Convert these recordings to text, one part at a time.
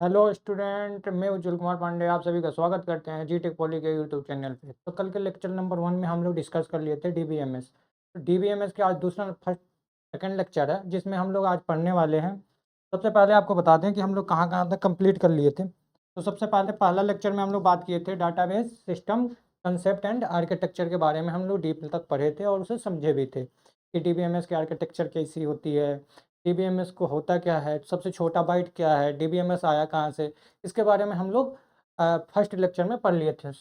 Hello student, मैं उज्जवल कुमार पांडे आप सभी का स्वागत करते हैं जी टेक पॉली के यूट्यूब चैनल पे। तो कल के लेक्चर नंबर 1 में हम लोग डिस्कस कर लिए थे डीबीएमएस। तो डीबीएमएस के आज दूसरा फर्स्ट सेकंड लेक्चर है जिसमें हम लोग आज पढ़ने वाले हैं। सबसे पहले आपको बता दें कि हम लोग कहाँ कहाँ तक कंप्लीट कर लिए थे। तो सबसे पहले पहला लेक्चर में हम लोग बात किए थे database system concept and architecture के बारे में। हम लोग डीप तक पढ़े थे और उसे समझे भी थे कि डीबीएमएस की आर्किटेक्चर कैसी होती है, डीबीएमएस को होता क्या है, सबसे छोटा बाइट क्या है, डीबीएमएस आया कहाँ से, इसके बारे में हम लोग फर्स्ट लेक्चर में पढ़ लिए थे।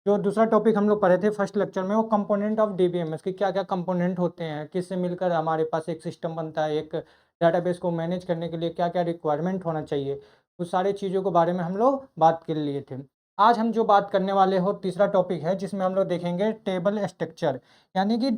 जो दूसरा टॉपिक हम लोग पढ़े थे फर्स्ट लेक्चर में वो कंपोनेंट ऑफ डीबीएमएस कि क्या क्या कंपोनेंट होते हैं, किससे मिलकर हमारे पास एक सिस्टम बनता है, एक डेटाबेस को मैनेज करने के लिए क्या क्या रिक्वायरमेंट होना चाहिए, उस सारी चीज़ों के बारे में हम लोग बात कर लिए थे। आज हम जो बात करने वाले हो तीसरा टॉपिक है जिसमें हम लोग देखेंगे टेबल स्ट्रक्चर। यानी कि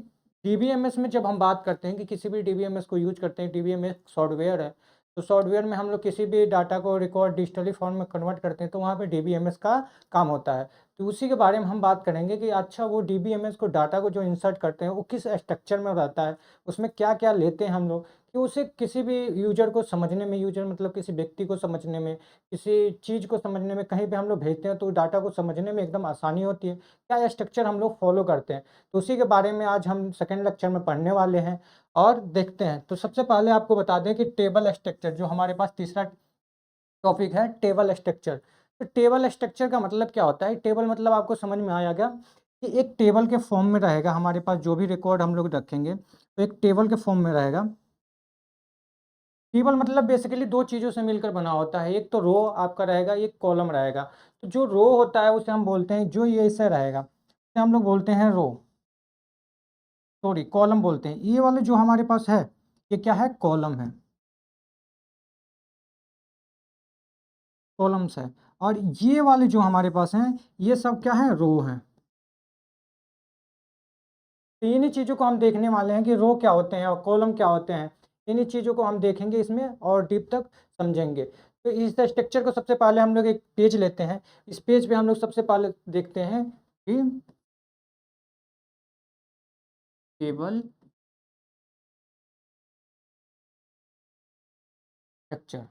डीबीएमएस में जब हम बात करते हैं कि किसी भी डीबीएमएस को यूज करते हैं, डीबीएमएस सॉफ्टवेयर है, तो सॉफ्टवेयर में हम लोग किसी भी डाटा को रिकॉर्ड डिजिटली फॉर्म में कन्वर्ट करते हैं तो वहाँ पे डीबीएमएस का काम होता है। तो उसी के बारे में हम बात करेंगे कि अच्छा वो डीबीएमएस को डाटा को जो इंसर्ट करते हैं वो किस स्ट्रक्चर में रहता है, उसमें क्या-क्या लेते हैं हम लोग कि उसे किसी भी यूज़र को समझने में, यूज़र मतलब किसी व्यक्ति को समझने में, किसी चीज़ को समझने में, कहीं पे हम लोग भेजते हैं तो डाटा को समझने में एकदम आसानी होती है। क्या स्ट्रक्चर हम लोग फॉलो करते हैं, तो उसी के बारे में आज हम सेकंड लेक्चर में पढ़ने वाले हैं और देखते हैं। तो सबसे पहले आपको बता दें कि टेबल स्ट्रक्चर जो हमारे पास तीसरा टॉपिक है टेबल स्ट्रक्चर। तो टेबल स्ट्रक्चर का मतलब क्या होता है? टेबल मतलब आपको समझ में आ गया कि एक टेबल के फॉर्म में रहेगा हमारे पास जो भी रिकॉर्ड हम लोग रखेंगे, तो एक टेबल के फॉर्म में रहेगा। टेबल मतलब बेसिकली 2 चीज़ों से मिलकर बना होता है, एक तो रो आपका रहेगा, एक कॉलम रहेगा। तो जो रो होता है उसे हम बोलते हैं, जो ये ऐसे रहेगा, उसे हम लोग बोलते हैं रो, सॉरी कॉलम बोलते हैं। ये वाले जो हमारे पास है, ये क्या है? कॉलम है, कॉलम्स है। और ये वाले जो हमारे पास हैं, ये सब क्या है? रो हैं। तो इन्हीं चीज़ों को हम देखने वाले हैं कि रो क्या होते हैं और कॉलम क्या होते हैं। इन्हीं चीज़ों को हम देखेंगे इसमें और डीप तक समझेंगे। तो इस स्ट्रक्चर को सबसे पहले हम लोग एक पेज लेते हैं। इस पेज पे हम लोग सबसे पहले देखते हैं कि टेबल स्ट्रक्चर।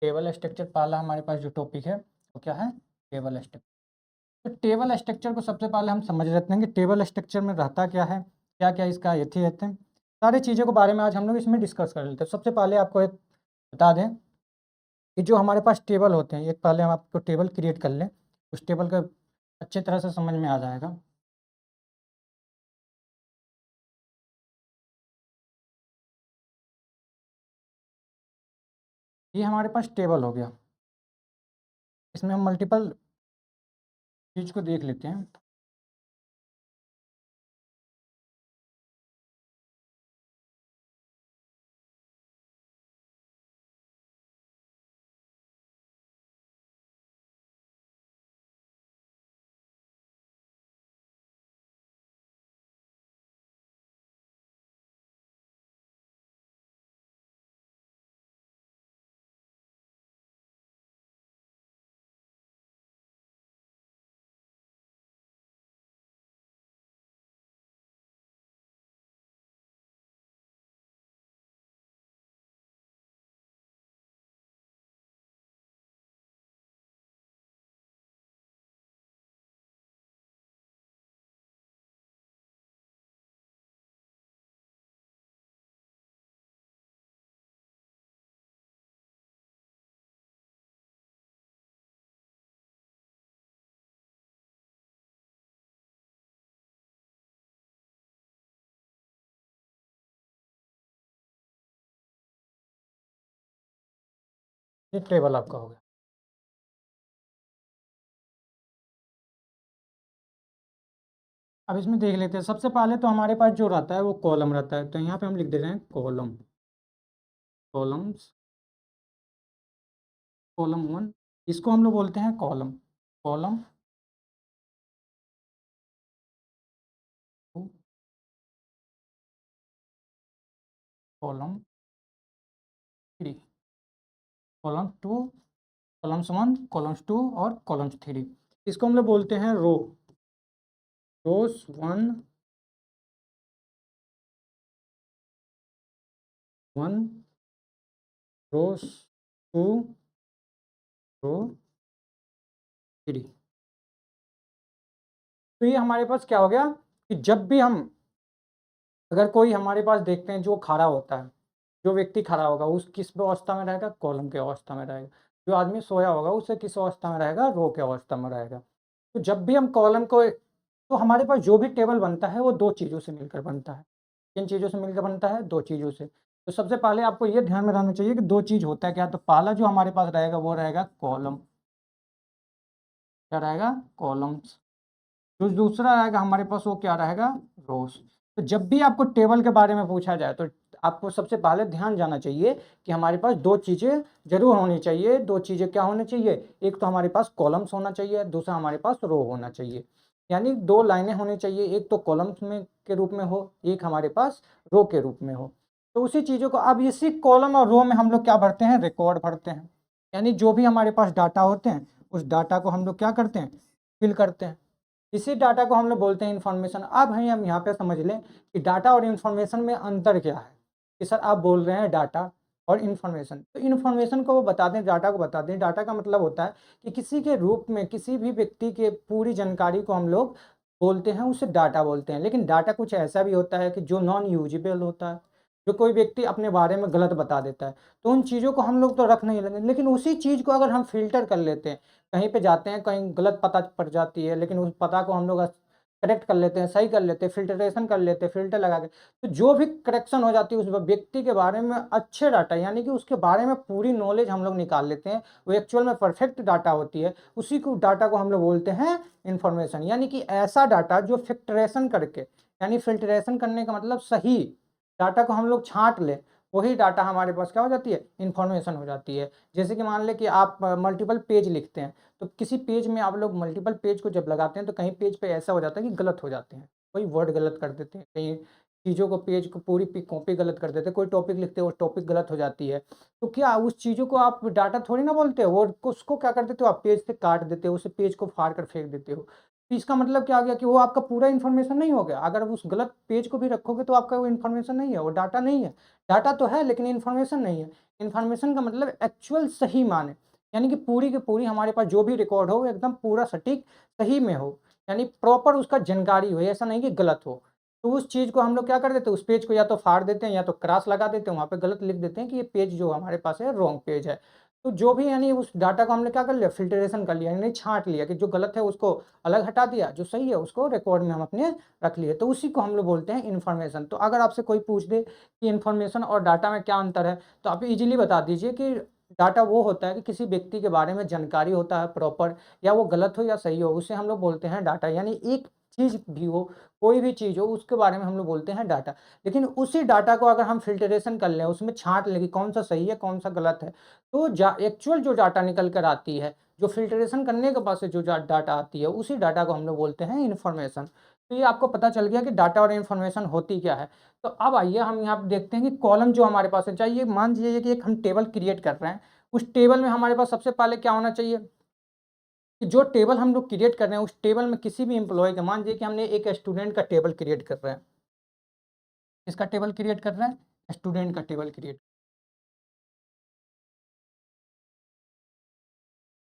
टेबल स्ट्रक्चर पहला हमारे पास जो टॉपिक है वो क्या है? Table structure. तो टेबल स्ट्रक्चर को सबसे पहले हम समझ लेते हैं कि टेबल स्ट्रक्चर में रहता क्या है, क्या-क्या इसका एथी रहते हैं। सारी चीज़ों के बारे में आज हम लोग इसमें डिस्कस कर लेते हैं। सबसे पहले आपको एक बता दें कि जो हमारे पास टेबल होते हैं, एक पहले हम आपको टेबल क्रिएट कर लें, उस टेबल का अच्छी तरह से समझ में आ जाएगा। ये हमारे पास टेबल हो गया, इसमें हम मल्टीपल चीज़ को देख लेते हैं। ये टेबल आपका हो गया। अब इसमें देख लेते हैं। सबसे पहले तो हमारे पास जो रहता है वो कॉलम रहता है, तो यहाँ पे हम लिख दे रहे हैं कॉलम, कॉलम्स, कॉलम 1, इसको हम लोग बोलते हैं column, column 2, column 3, column 2, columns 1, columns 2 और कॉलम्स 3। इसको हम लोग बोलते हैं रो, रोज 1, 1, रोज 2, रो 3। तो ये हमारे पास क्या हो गया कि जब भी हम अगर कोई हमारे पास देखते हैं जो खड़ा होता है, जो व्यक्ति खड़ा होगा उस किस अवस्था में रहेगा? कॉलम की अवस्था में रहेगा। जो आदमी सोया होगा उसे किस अवस्था में रहेगा? रो की अवस्था में रहेगा। तो जब भी हम कॉलम को तो हमारे पास जो भी टेबल बनता है वो 2 चीज़ों से मिलकर बनता है। किन चीज़ों से मिलकर बनता है? 2 चीज़ों से। तो सबसे पहले आपको ये ध्यान में रहना चाहिए कि 2 चीज़ होता है क्या? तो पहला जो हमारे पास रहेगा वो रहेगा कॉलम। क्या रहेगा? कॉलम्स। जो दूसरा रहेगा हमारे पास वो क्या रहेगा? रोस। तो जब भी आपको टेबल के बारे में पूछा जाए तो आपको सबसे पहले ध्यान जाना चाहिए कि हमारे पास 2 चीज़ें ज़रूर होनी चाहिए। 2 चीज़ें क्या होनी चाहिए? एक तो हमारे पास कॉलम्स होना चाहिए, दूसरा हमारे पास रो होना चाहिए। यानी 2 लाइनें होनी चाहिए, एक तो कॉलम्स में के रूप में हो, एक हमारे पास रो के रूप में हो। तो उसी चीज़ों को अब इसी कॉलम और रो में हम लोग क्या भरते हैं? रिकॉर्ड भरते हैं। यानी जो भी हमारे पास डाटा होते हैं, उस डाटा को हम लोग क्या करते हैं? फिल करते हैं। इसी डाटा को हम लोग बोलते हैं इन्फॉर्मेशन। अब हम यहाँ पे समझ लें कि डाटा और इन्फॉर्मेशन में अंतर क्या है। कि सर आप बोल रहे हैं डाटा और इन्फॉर्मेशन, तो इन्फॉर्मेशन को वो बता दें, डाटा को बता दें। डाटा का मतलब होता है कि किसी के रूप में किसी भी व्यक्ति के पूरी जानकारी को हम लोग बोलते हैं, उसे डाटा बोलते हैं। लेकिन डाटा कुछ ऐसा भी होता है कि जो नॉन यूजेबल होता है, जो कोई व्यक्ति अपने बारे में गलत बता देता है, तो उन चीज़ों को हम लोग तो रख नहीं लेंगे। लेकिन उसी चीज़ को अगर हम फ़िल्टर कर लेते हैं, कहीं पे जाते हैं, कहीं गलत पता पड़ जाती है, लेकिन उस पता को हम लोग करेक्ट कर लेते हैं, सही कर लेते हैं, फ़िल्टरेशन कर लेते हैं, फ़िल्टर लगा के, तो जो भी करेक्शन हो जाती है उस व्यक्ति के बारे में अच्छे डाटा, यानी कि उसके बारे में पूरी नॉलेज हम लोग निकाल लेते हैं, वो एक्चुअल में परफेक्ट डाटा होती है, उसी को डाटा को हम लोग बोलते हैं इन्फॉर्मेशन। यानी कि ऐसा डाटा जो फ़िल्टरेशन करके, यानी फ़िल्टरेशन करने का मतलब सही डाटा को हम लोग छाँट लें, वही डाटा हमारे पास क्या हो जाती है? इन्फॉर्मेशन हो जाती है। जैसे कि मान लें कि आप मल्टीपल पेज लिखते हैं, तो किसी पेज में आप लोग मल्टीपल पेज को जब लगाते हैं तो कहीं पेज पे ऐसा हो जाता है कि गलत हो जाते हैं। कोई वर्ड गलत कर देते हैं, कहीं चीज़ों को पेज को पूरी कॉपी गलत कर देते हैं, कोई टॉपिक लिखते हैं वो टॉपिक गलत हो जाती है। तो क्या उस चीज़ों को आप डाटा थोड़ी ना बोलते हो, वो उसको क्या कर देते हो? आप पेज से काट देते हो, उस पेज को फाड़ कर फेंक देते हो। तो इसका मतलब क्या हो गया कि वो आपका पूरा इन्फॉर्मेशन नहीं हो गया। अगर आप उस गलत पेज को भी रखोगे तो आपका वो इन्फॉर्मेशन नहीं है, वो डाटा नहीं है। डाटा तो है लेकिन इन्फॉर्मेशन नहीं है। इन्फॉर्मेशन का मतलब एक्चुअल सही माने, यानी कि पूरी की पूरी हमारे पास जो भी रिकॉर्ड हो वो एकदम पूरा सटीक सही में हो, यानी प्रॉपर उसका जानकारी हो, ऐसा नहीं कि गलत हो। तो उस चीज़ को हम लोग क्या कर देते हैं, उस पेज को या तो फाड़ देते हैं या तो क्रॉस लगा देते हैं, वहाँ पे गलत लिख देते हैं कि ये पेज जो हमारे पास है रॉन्ग पेज है। तो जो भी यानी उस डाटा को हमने क्या कर लिया? फ़िल्टरेशन कर लिया, यानी छाँट लिया कि जो गलत है उसको अलग हटा दिया, जो सही है उसको रिकॉर्ड में हम अपने रख लिए। तो उसी को हम लोग बोलते हैं इन्फॉर्मेशन। तो अगर आपसे कोई पूछ दे कि इन्फॉर्मेशन और डाटा में क्या अंतर है? तो आप ईज़िली बता दीजिए कि डाटा वो होता है कि किसी व्यक्ति के बारे में जानकारी होता है प्रॉपर, या वो गलत हो या सही हो, उसे हम लोग बोलते हैं डाटा। यानी एक चीज़ भी हो, कोई भी चीज़ हो, उसके बारे में हम लोग बोलते हैं डाटा। लेकिन उसी डाटा को अगर हम फ़िल्टरेशन कर लें, उसमें छाँट लें कि कौन-सा सही है, कौन-सा गलत है, तो एक्चुअल जो डाटा निकल कर आती है, जो फ़िल्टरेशन करने के बाद से जो डाटा आती है, उसी डाटा को हम लोग बोलते हैं इन्फॉर्मेशन। तो ये आपको पता चल गया कि डाटा और इन्फॉर्मेशन होती क्या है। तो अब आइए हम यहाँ पे देखते हैं कि कॉलम जो हमारे पास है, चाहिए मान लीजिए कि एक हम टेबल क्रिएट कर रहे हैं, उस टेबल में हमारे पास सबसे पहले क्या होना चाहिए कि जो टेबल हम लोग क्रिएट कर रहे हैं, उस टेबल में किसी भी एम्प्लॉयी का, मान लीजिए कि हमने एक स्टूडेंट का टेबल क्रिएट कर रहे हैं। किसका टेबल क्रिएट कर रहे हैं? स्टूडेंट का टेबल क्रिएट,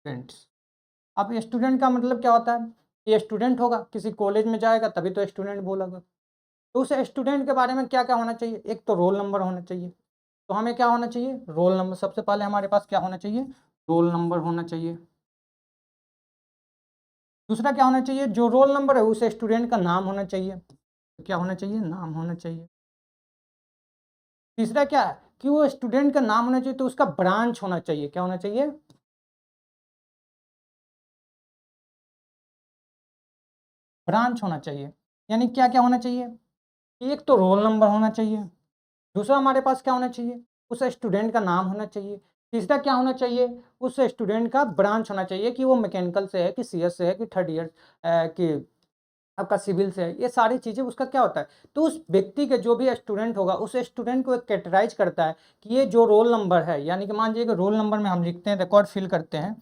स्टूडेंट्स। अब स्टूडेंट का मतलब क्या होता है? ये स्टूडेंट होगा, किसी कॉलेज में जाएगा तभी तो स्टूडेंट बोलेगा। तो उस स्टूडेंट के बारे में क्या-क्या होना चाहिए? एक तो रोल नंबर होना चाहिए। तो हमें क्या होना चाहिए? Roll number. सबसे पहले हमारे पास क्या होना चाहिए? रोल नंबर होना चाहिए। दूसरा क्या होना चाहिए? जो रोल नंबर है उस स्टूडेंट का नाम होना चाहिए। क्या होना चाहिए? नाम होना चाहिए। तीसरा क्या है कि वो स्टूडेंट का नाम होना चाहिए तो उसका ब्रांच होना चाहिए। क्या होना चाहिए? ब्रांच होना चाहिए। यानी क्या क्या होना चाहिए, एक तो रोल नंबर होना चाहिए, दूसरा हमारे पास क्या होना चाहिए, उस स्टूडेंट का नाम होना चाहिए, तीसरा क्या होना चाहिए, उस स्टूडेंट का ब्रांच होना चाहिए कि वो मैकेनिकल से है कि सीएस से है कि थर्ड ईयर कि आपका सिविल से है, ये सारी चीज़ें उसका क्या होता है। तो उस व्यक्ति के जो भी स्टूडेंट होगा उस स्टूडेंट को एक कैटेगराइज करता है कि ये जो रोल नंबर है, यानी कि मान लीजिए कि रोल नंबर में हम लिखते हैं, रिकॉर्ड फिल करते हैं,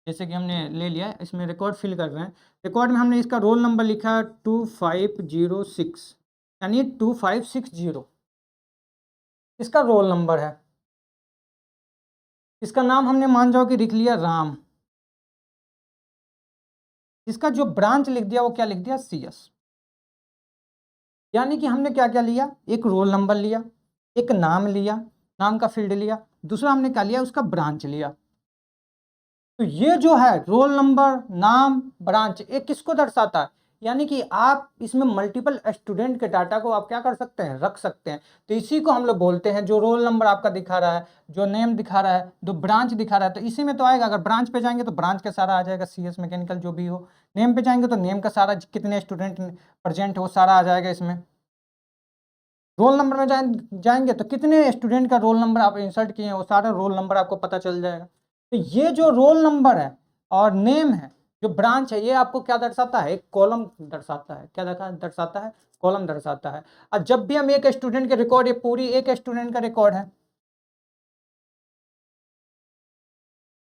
जैसे कि हमने ले लिया है, इसमें रिकॉर्ड फिल कर रहे हैं, रिकॉर्ड में हमने इसका रोल नंबर लिखा 2506, यानी 2560 इसका रोल नंबर है। इसका नाम हमने मान जाओ कि लिख लिया राम, इसका जो ब्रांच लिख दिया वो क्या लिख दिया, सीएस। यानी कि हमने क्या क्या लिया, एक रोल नंबर लिया, एक नाम लिया, नाम का फील्ड लिया, दूसरा हमने क्या लिया, उसका ब्रांच लिया। तो ये जो है रोल नंबर, नाम, ब्रांच, ये किसको दर्शाता है, यानी कि आप इसमें मल्टीपल स्टूडेंट के डाटा को आप क्या कर सकते हैं, रख सकते हैं। तो इसी को हम लोग बोलते हैं, जो रोल नंबर आपका दिखा रहा है, जो नेम दिखा रहा है, जो ब्रांच दिखा रहा है, तो इसी में तो आएगा। अगर ब्रांच पे जाएंगे तो ब्रांच का सारा आ जाएगा, सीएस मैकेनिकल जो भी हो। नेम पे जाएंगे तो नेम का सारा, कितने स्टूडेंट प्रेजेंट हो, सारा आ जाएगा इसमें। रोल नंबर में जाएंगे तो कितने स्टूडेंट का रोल नंबर आप इंसर्ट किए हैं, वो सारा रोल नंबर आपको पता चल जाएगा। तो ये जो रोल नंबर है और नेम है, जो ब्रांच है, ये आपको क्या दर्शाता है, एक कॉलम दर्शाता है। क्या दर्शाता है, कॉलम दर्शाता है। और जब भी हम एक स्टूडेंट के रिकॉर्ड, ये पूरी एक स्टूडेंट का रिकॉर्ड है,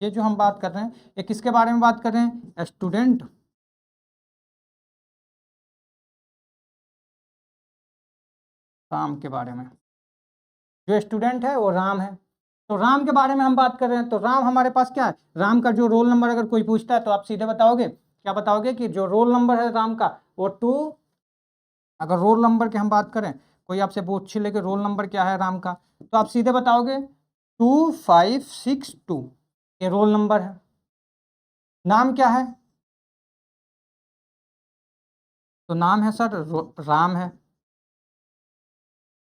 ये जो हम बात कर रहे हैं, ये किसके बारे में बात कर रहे हैं, स्टूडेंट राम के बारे में। जो स्टूडेंट है वो राम है, तो राम के बारे में हम बात कर रहे हैं। तो राम हमारे पास क्या है, राम का जो रोल नंबर अगर कोई पूछता है तो आप सीधे बताओगे, क्या बताओगे कि जो रोल नंबर है राम का वो 2, अगर रोल नंबर की हम बात करें, कोई आपसे पूछ ले कि रोल नंबर क्या है राम का, तो आप सीधे बताओगे 2562, ये रोल नंबर है। नाम क्या है, तो नाम है सर राम है।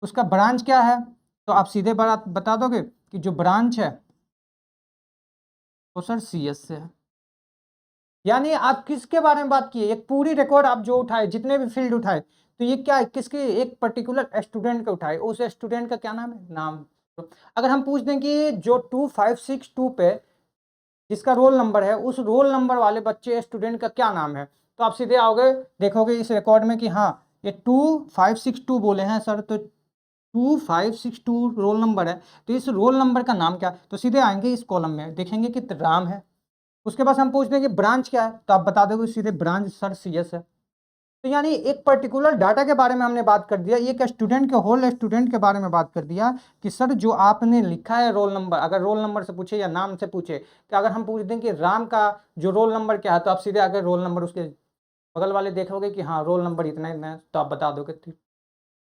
उसका ब्रांच क्या है, तो आप सीधे बता दोगे कि जो ब्रांच है वो सर सीएस से है। यानी आप किसके बारे में बात किए, एक पूरी रिकॉर्ड आप जो उठाए, जितने भी फील्ड उठाए, तो ये क्या है, किसके, एक पर्टिकुलर स्टूडेंट के उठाए, उस स्टूडेंट का क्या नाम है, नाम। तो अगर हम पूछ दें कि जो 2562 पे जिसका रोल नंबर है, उस रोल नंबर वाले बच्चे स्टूडेंट का क्या नाम है, तो आप सीधे आओगे, देखोगे इस रिकॉर्ड में कि हाँ ये 2562 बोले हैं सर, तो 2562 रोल नंबर है, तो इस रोल नंबर का नाम क्या, तो सीधे आएंगे इस कॉलम में, देखेंगे कि राम है। उसके बाद हम पूछते हैं कि ब्रांच क्या है, तो आप बता दोगे सीधे ब्रांच सर सीएस है। तो यानी एक पर्टिकुलर डाटा के बारे में हमने बात कर दिया, एक स्टूडेंट के, होल स्टूडेंट के बारे में बात कर दिया कि सर जो आपने लिखा है रोल नंबर, अगर रोल नंबर से पूछे या नाम से पूछे, कि अगर हम पूछ दें कि राम का जो रोल नंबर क्या है, तो आप सीधे अगर रोल नंबर उसके बगल वाले देखोगे कि हाँ रोल नंबर इतना इतना है, तो आप बता दोगे।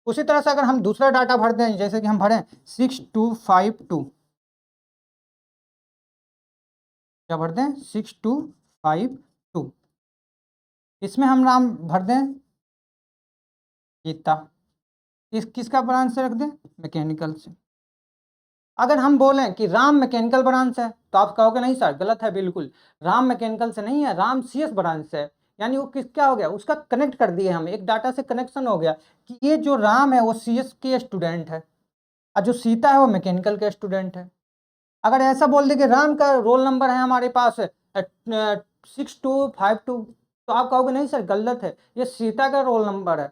उसी तरह से अगर हम दूसरा डाटा भर दें, जैसे कि हम भरें 6252, क्या भर दें, 6252, इसमें हम नाम भर दें गीता, किसका ब्रांच से रख दें, मैकेनिकल से। अगर हम बोलें कि राम मैकेनिकल ब्रांच है, तो आप कहोगे नहीं सर गलत है, बिल्कुल राम मैकेनिकल से नहीं है, राम सीएस ब्रांच से है। यानी वो क्या हो गया, उसका कनेक्ट कर दिए हम, एक डाटा से कनेक्शन हो गया कि ये जो राम है वो सीएस के स्टूडेंट है, और जो सीता है वो मैकेनिकल के स्टूडेंट है। अगर ऐसा बोल दे कि राम का रोल नंबर है हमारे पास 6252, तो आप कहोगे नहीं सर गलत है, ये सीता का रोल नंबर है,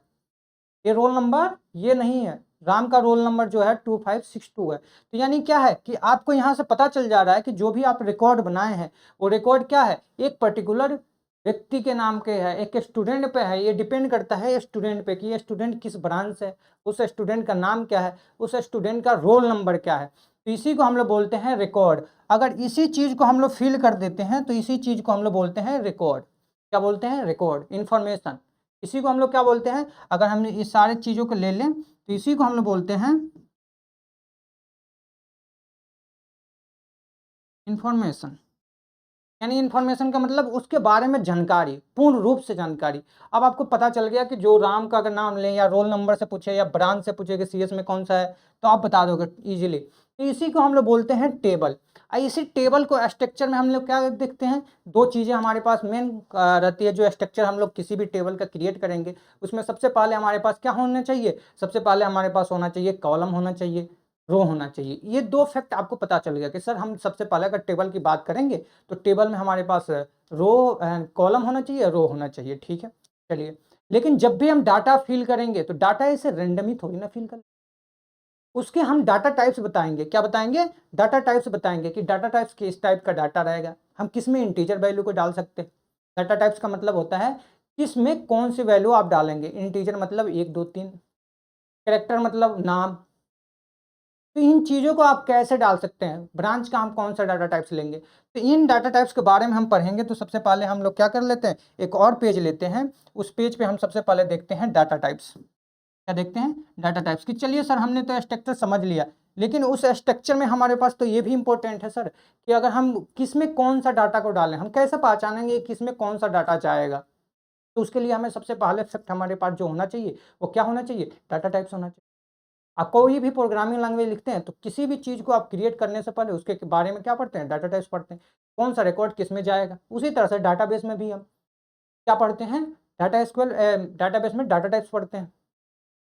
ये रोल नंबर ये नहीं है, राम का रोल नंबर जो है 2562 है। तो यानी क्या है कि आपको यहाँ से पता चल जा रहा है कि जो भी आप रिकॉर्ड बनाए हैं, वो रिकॉर्ड क्या है, एक पर्टिकुलर व्यक्ति के नाम के है, एक स्टूडेंट पे है। ये डिपेंड करता है स्टूडेंट पे कि ये स्टूडेंट किस ब्रांच है, उस स्टूडेंट का नाम क्या है, उस स्टूडेंट का रोल नंबर क्या है। तो इसी को हम लोग बोलते हैं रिकॉर्ड। अगर इसी चीज़ को हम लोग फिल कर देते हैं तो इसी चीज़ को हम लोग बोलते हैं रिकॉर्ड। क्या बोलते हैं, रिकॉर्ड, इंफॉर्मेशन। इसी को हम लोग क्या बोलते हैं, अगर हमने इस सारे चीज़ों को ले लें तो इसी को हम लोग बोलते हैं इंफॉर्मेशन। यानी इन्फॉर्मेशन का मतलब उसके बारे में जानकारी, पूर्ण रूप से जानकारी। अब आपको पता चल गया कि जो राम का अगर नाम लें या रोल नंबर से पूछे या ब्रांच से पूछे कि सीएस में कौन सा है, तो आप बता दोगे इजीली। तो इसी को हम लोग बोलते हैं टेबल। इसी टेबल को स्ट्रक्चर में हम लोग क्या देखते हैं, दो चीज़ें हमारे पास मेन रहती है। जो स्ट्रक्चर हम लोग किसी भी टेबल का क्रिएट करेंगे उसमें सबसे पहले हमारे पास क्या होना चाहिए, सबसे पहले हमारे पास होना चाहिए कॉलम होना चाहिए, रो होना चाहिए। ये दो फैक्ट आपको पता चल गया कि सर हम सबसे पहले अगर टेबल की बात करेंगे तो टेबल में हमारे पास रो कॉलम होना चाहिए, रो होना चाहिए, ठीक है। चलिए, लेकिन जब भी हम डाटा फिल करेंगे तो डाटा ऐसे रेंडम ही थोड़ी ना फिल करें, उसके हम डाटा टाइप्स बताएंगे। क्या बताएंगे, डाटा टाइप्स बताएंगे कि डाटा टाइप्स किस टाइप का डाटा रहेगा, हम किस में इंटीजर वैल्यू को डाल सकते हैं। डाटा टाइप्स का मतलब होता है किस में कौन सी वैल्यू आप डालेंगे। इंटीजर मतलब 1 2 3, कैरेक्टर मतलब नाम। तो इन चीज़ों को आप कैसे डाल सकते हैं, ब्रांच का हम कौन सा डाटा टाइप्स लेंगे, तो इन डाटा टाइप्स के बारे में हम पढ़ेंगे। तो सबसे पहले हम लोग क्या कर लेते हैं, एक और पेज लेते हैं, उस पेज पे हम सबसे पहले देखते हैं डाटा टाइप्स। क्या देखते हैं, डाटा टाइप्स की। चलिए सर हमने तो स्ट्रक्चर समझ लिया, लेकिन उस स्ट्रक्चर में हमारे पास तो ये भी इंपॉर्टेंट है सर कि अगर हम किस में कौन सा डाटा को डालें, हम कैसे पहचानेंगे किस में कौन सा डाटा जाएगा। तो उसके लिए हमें सबसे पहले फैक्ट हमारे पास जो होना चाहिए वो क्या होना चाहिए, डाटा टाइप्स होना चाहिए। आप कोई भी प्रोग्रामिंग लैंग्वेज लिखते हैं तो किसी भी चीज़ को आप क्रिएट करने से पहले उसके बारे में क्या पढ़ते हैं, डाटा टाइप्स पढ़ते हैं, कौन सा रिकॉर्ड किस में जाएगा। उसी तरह से डाटाबेस में भी हम क्या पढ़ते हैं, डाटा एसक्यूएल डाटाबेस में डाटा टाइप्स पढ़ते हैं।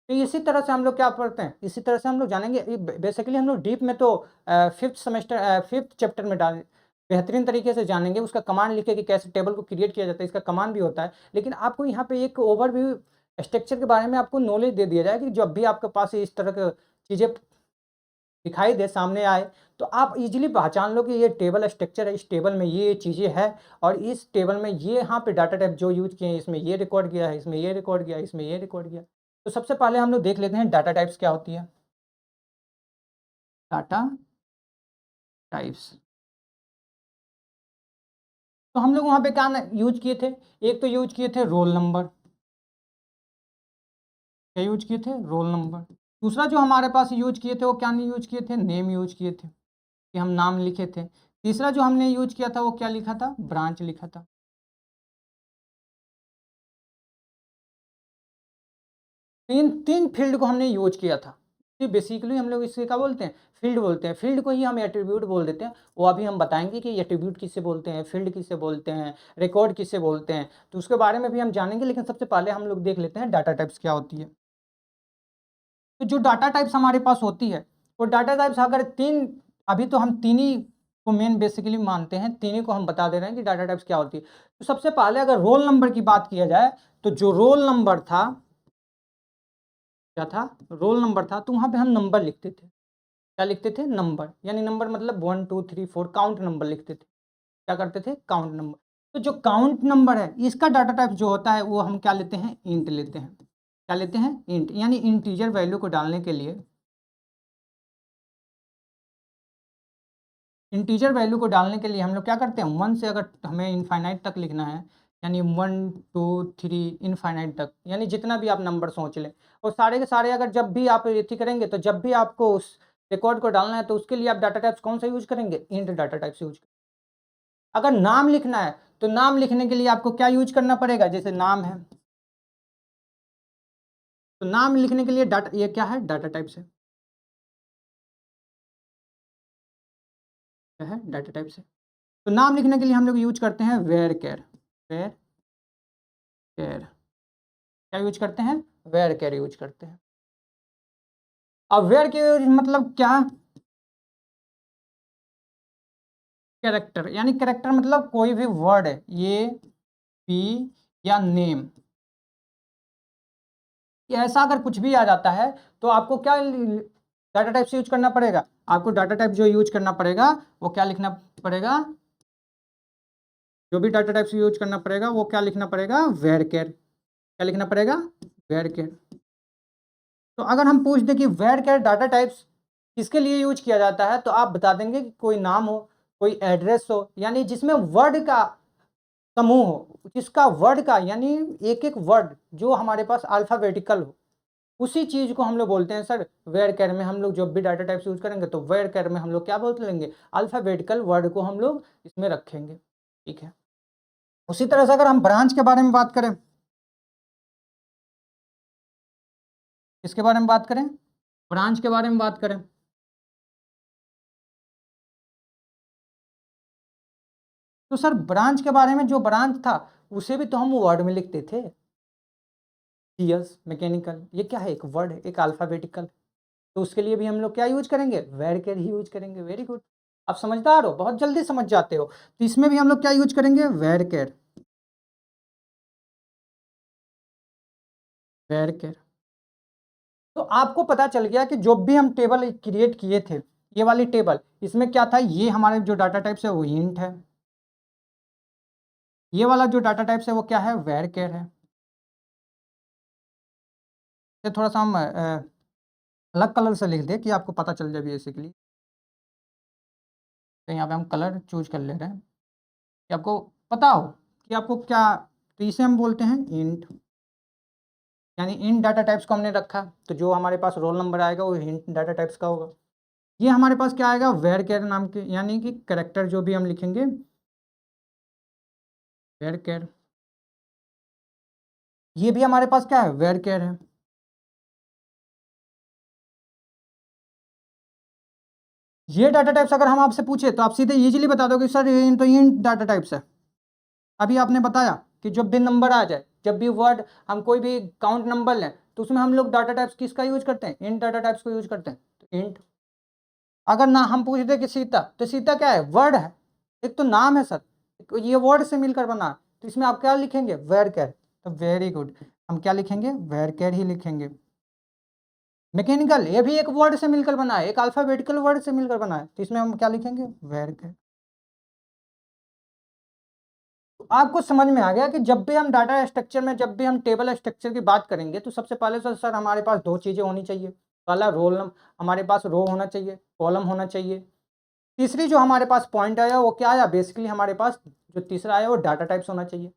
तो इसी तरह से हम लोग क्या पढ़ते हैं, इसी तरह से हम लोग जानेंगे। बेसिकली हम लोग डीप में तो फिफ्थ चैप्टर में डाल बेहतरीन तरीके से जानेंगे। उसका कमांड लिखे कि कैसे टेबल को क्रिएट किया जाता है, इसका कमांड भी होता है। लेकिन आपको यहाँ पे एक ओवरव्यू स्ट्रक्चर के बारे में आपको नॉलेज दे दिया जाए कि जब भी आपके पास इस तरह की चीज़ें दिखाई दे, सामने आए, तो आप इजीली पहचान लो कि ये टेबल स्ट्रक्चर है, इस टेबल में ये चीज़ें हैं और इस टेबल में ये यहाँ पे डाटा टाइप जो यूज़ किए हैं, इसमें ये रिकॉर्ड किया है, इसमें ये रिकॉर्ड किया है, इसमें ये रिकॉर्ड किया। तो सबसे पहले हम लोग देख लेते हैं डाटा टाइप्स क्या होती है। डाटा टाइप्स, तो हम लोग वहाँ पे क्या यूज किए थे, एक तो यूज किए थे रोल नंबर। क्या यूज किए थे, रोल नंबर। दूसरा जो हमारे पास यूज किए थे वो क्या नहीं यूज किए थे, नेम यूज किए थे कि हम नाम लिखे थे। तीसरा जो हमने यूज किया था वो क्या लिखा था, ब्रांच लिखा था। इन तीन फील्ड को हमने यूज किया था। ये बेसिकली हम लोग इसे क्या बोलते हैं, फील्ड बोलते हैं। फील्ड को ही हम एट्रीब्यूट बोल देते हैं। वो अभी हम बताएंगे कि एट्रीब्यूट किससे बोलते हैं, फील्ड किससे बोलते हैं, रिकॉर्ड किससे बोलते हैं, तो उसके बारे में भी हम जानेंगे। लेकिन सबसे पहले हम लोग देख लेते हैं डाटा टाइप्स क्या होती है। तो जो डाटा टाइप्स हमारे पास होती है वो डाटा टाइप्स अगर तीन, अभी तो हम तीन ही को मेन बेसिकली मानते हैं, तीन ही को हम बता दे रहे हैं कि डाटा टाइप्स क्या होती है। तो सबसे पहले अगर रोल नंबर की बात किया जाए तो जो रोल नंबर था, क्या था, रोल नंबर था, तो वहाँ पे हम नंबर लिखते थे। क्या लिखते थे, नंबर। यानी नंबर मतलब 1 2 3 4 काउंट नंबर लिखते थे। क्या करते थे, काउंट नंबर। तो जो काउंट नंबर है इसका डाटा टाइप जो होता है वो हम क्या लेते हैं, इंट लेते हैं। क्या लेते हैं, इंट। यानी इंटीजर वैल्यू को डालने के लिए, इंटीजर वैल्यू को डालने के लिए हम लोग क्या करते हैं, 1 से अगर हमें इनफाइनाइट तक लिखना है, यानी 1 2 3 इनफाइनाइट तक, यानी जितना भी आप नंबर सोच लें, और सारे के सारे अगर जब भी आप ये करेंगे तो जब भी आपको उस रिकॉर्ड को डालना है तो उसके लिए आप डाटा टाइप्स कौन सा यूज करेंगे, इंट डाटा टाइप्स यूज। अगर नाम लिखना है तो नाम लिखने के लिए आपको क्या यूज करना पड़ेगा, जैसे नाम है तो नाम लिखने के लिए डाटा, ये क्या है, डाटा टाइप्स है, क्या है, डाटा टाइप्स है। तो नाम लिखने के लिए हम लोग यूज करते हैं वेर केयर। वेर केयर, क्या यूज करते हैं, वेर केयर यूज करते हैं। अब वेर केयर मतलब क्या, कैरेक्टर। यानी कैरेक्टर मतलब कोई भी वर्ड है, ये पी या नेम, ऐसा अगर कुछ भी आ जाता है तो आपको क्या डाटा टाइप से यूज करना पड़ेगा, आपको डाटा टाइप जो यूज करना पड़ेगा वो क्या लिखना पड़ेगा, जो भी डाटा टाइप से यूज करना पड़ेगा वो क्या लिखना पड़ेगा, वेर केयर। क्या लिखना पड़ेगा, वेर केयर। तो अगर हम पूछ दें कि वेर केयर डाटा टाइप्स किसके लिए यूज किया जाता है, तो आप बता देंगे कि कोई नाम हो, कोई एड्रेस हो, यानी जिसमें वर्ड का समूह हो, जिसका वर्ड का यानी एक एक वर्ड जो हमारे पास अल्फाबेटिकल हो, उसी चीज को हम लोग बोलते हैं सर वेर केयर में। हम लोग जब भी डाटा टाइप्स यूज करेंगे तो वेर केयर में हम लोग क्या बोल लेंगे, अल्फाबेटिकल वर्ड को हम लोग इसमें रखेंगे, ठीक है। उसी तरह से अगर हम ब्रांच के बारे में बात करें, किसके बारे में बात करें, ब्रांच के बारे में बात करें, तो सर ब्रांच के बारे में, जो ब्रांच था उसे भी तो हम वर्ड में लिखते थे, सीएस, मैकेनिकल, ये क्या है, एक वर्ड है, एक अल्फाबेटिकल। तो उसके लिए भी हम लोग क्या यूज करेंगे, वेरकेर ही यूज करेंगे। वेरी गुड, आप समझदार हो, बहुत जल्दी समझ जाते हो। तो इसमें भी हम लोग क्या यूज करेंगे, वेरकेर, वेरकेर। तो आपको पता चल गया कि जो भी हम टेबल क्रिएट किए थे, ये वाली टेबल, इसमें क्या था, ये हमारे जो डाटा टाइप्स है वो इंट है, ये वाला जो डाटा टाइप्स है वो क्या है, वेरकेर है। ये थोड़ा सा हम अलग कलर से लिख दे कि आपको पता चल जाए बेसिकली। तो यहाँ पे हम कलर चूज कर ले रहे हैं कि आपको पता हो कि आपको क्या। तो इसे हम बोलते हैं इंट, यानी इन डाटा टाइप्स को हमने रखा, तो जो हमारे पास रोल नंबर आएगा वो इंट डाटा टाइप्स का होगा। ये हमारे पास क्या आएगा, वेर केयर नाम के, यानी कि करेक्टर जो भी हम लिखेंगे, वेर केयर, ये भी हमारे पास क्या है, वेर केयर है। ये डाटा टाइप्स अगर हम आपसे पूछे तो आप सीधे इजीली बता दोगे सर ये तो इंट डाटा टाइप्स है। अभी आपने बताया कि जब भी नंबर आ जाए, जब भी वर्ड, हम कोई भी काउंट नंबर लें, तो उसमें हम लोग डाटा टाइप्स किसका यूज करते हैं, इंट डाटा टाइप्स को यूज करते हैं, तो इंट। अगर ना हम पूछ दे कि सीता, तो सीता क्या है, वर्ड है, एक तो नाम है सर, ये वर्ड से मिलकर बना है, तो इसमें आप क्या लिखेंगे, वेर केयर। तो वेरी गुड, हम क्या लिखेंगे, वेर केयर ही लिखेंगे। मैकेनिकल, ये भी एक वर्ड से मिलकर बना है, एक अल्फाबेटिकल वर्ड से मिलकर बना है, तो इसमें हम क्या लिखेंगे, वेर केयर। आपको समझ में आ गया कि जब भी हम डाटा स्ट्रक्चर में, जब भी हम टेबल स्ट्रक्चर की बात करेंगे, तो सबसे पहले तो सर हमारे पास दो चीज़ें होनी चाहिए। पहला रोल नंबर, हमारे पास रो होना चाहिए, कॉलम होना चाहिए। तीसरी जो हमारे पास पॉइंट आया वो क्या आया, बेसिकली हमारे पास जो तीसरा आया वो डाटा टाइप्स होना चाहिए।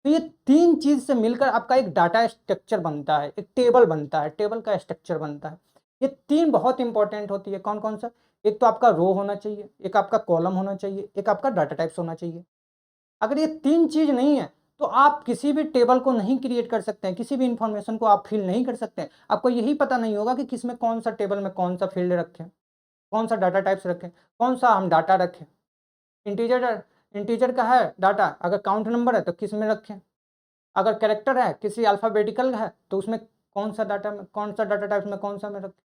तो ये तीन चीज़ से मिलकर आपका एक डाटा स्ट्रक्चर बनता है, एक टेबल बनता है, टेबल का स्ट्रक्चर बनता है। ये तीन बहुत इंपॉर्टेंट होती है, कौन कौन सा, एक तो आपका रो होना चाहिए, एक आपका कॉलम होना चाहिए, एक आपका डाटा टाइप्स होना चाहिए। अगर ये तीन चीज नहीं है तो आप किसी भी टेबल को नहीं क्रिएट कर सकते हैं, किसी भी इंफॉर्मेशन को आप फिल नहीं कर सकते हैं। आपको यही पता नहीं होगा कि किसमें कौन सा टेबल में कौन सा फील्ड रखें, कौन सा डाटा टाइप्स रखें, कौन सा हम डाटा रखें। इंटीजर, इंटीजर का है डाटा, अगर काउंट नंबर है तो किस में रखें, अगर कैरेक्टर है, किसी अल्फाबेटिकल है, तो उसमें कौन सा डाटा में, कौन सा डाटा टाइप्स में कौन सा में रखें।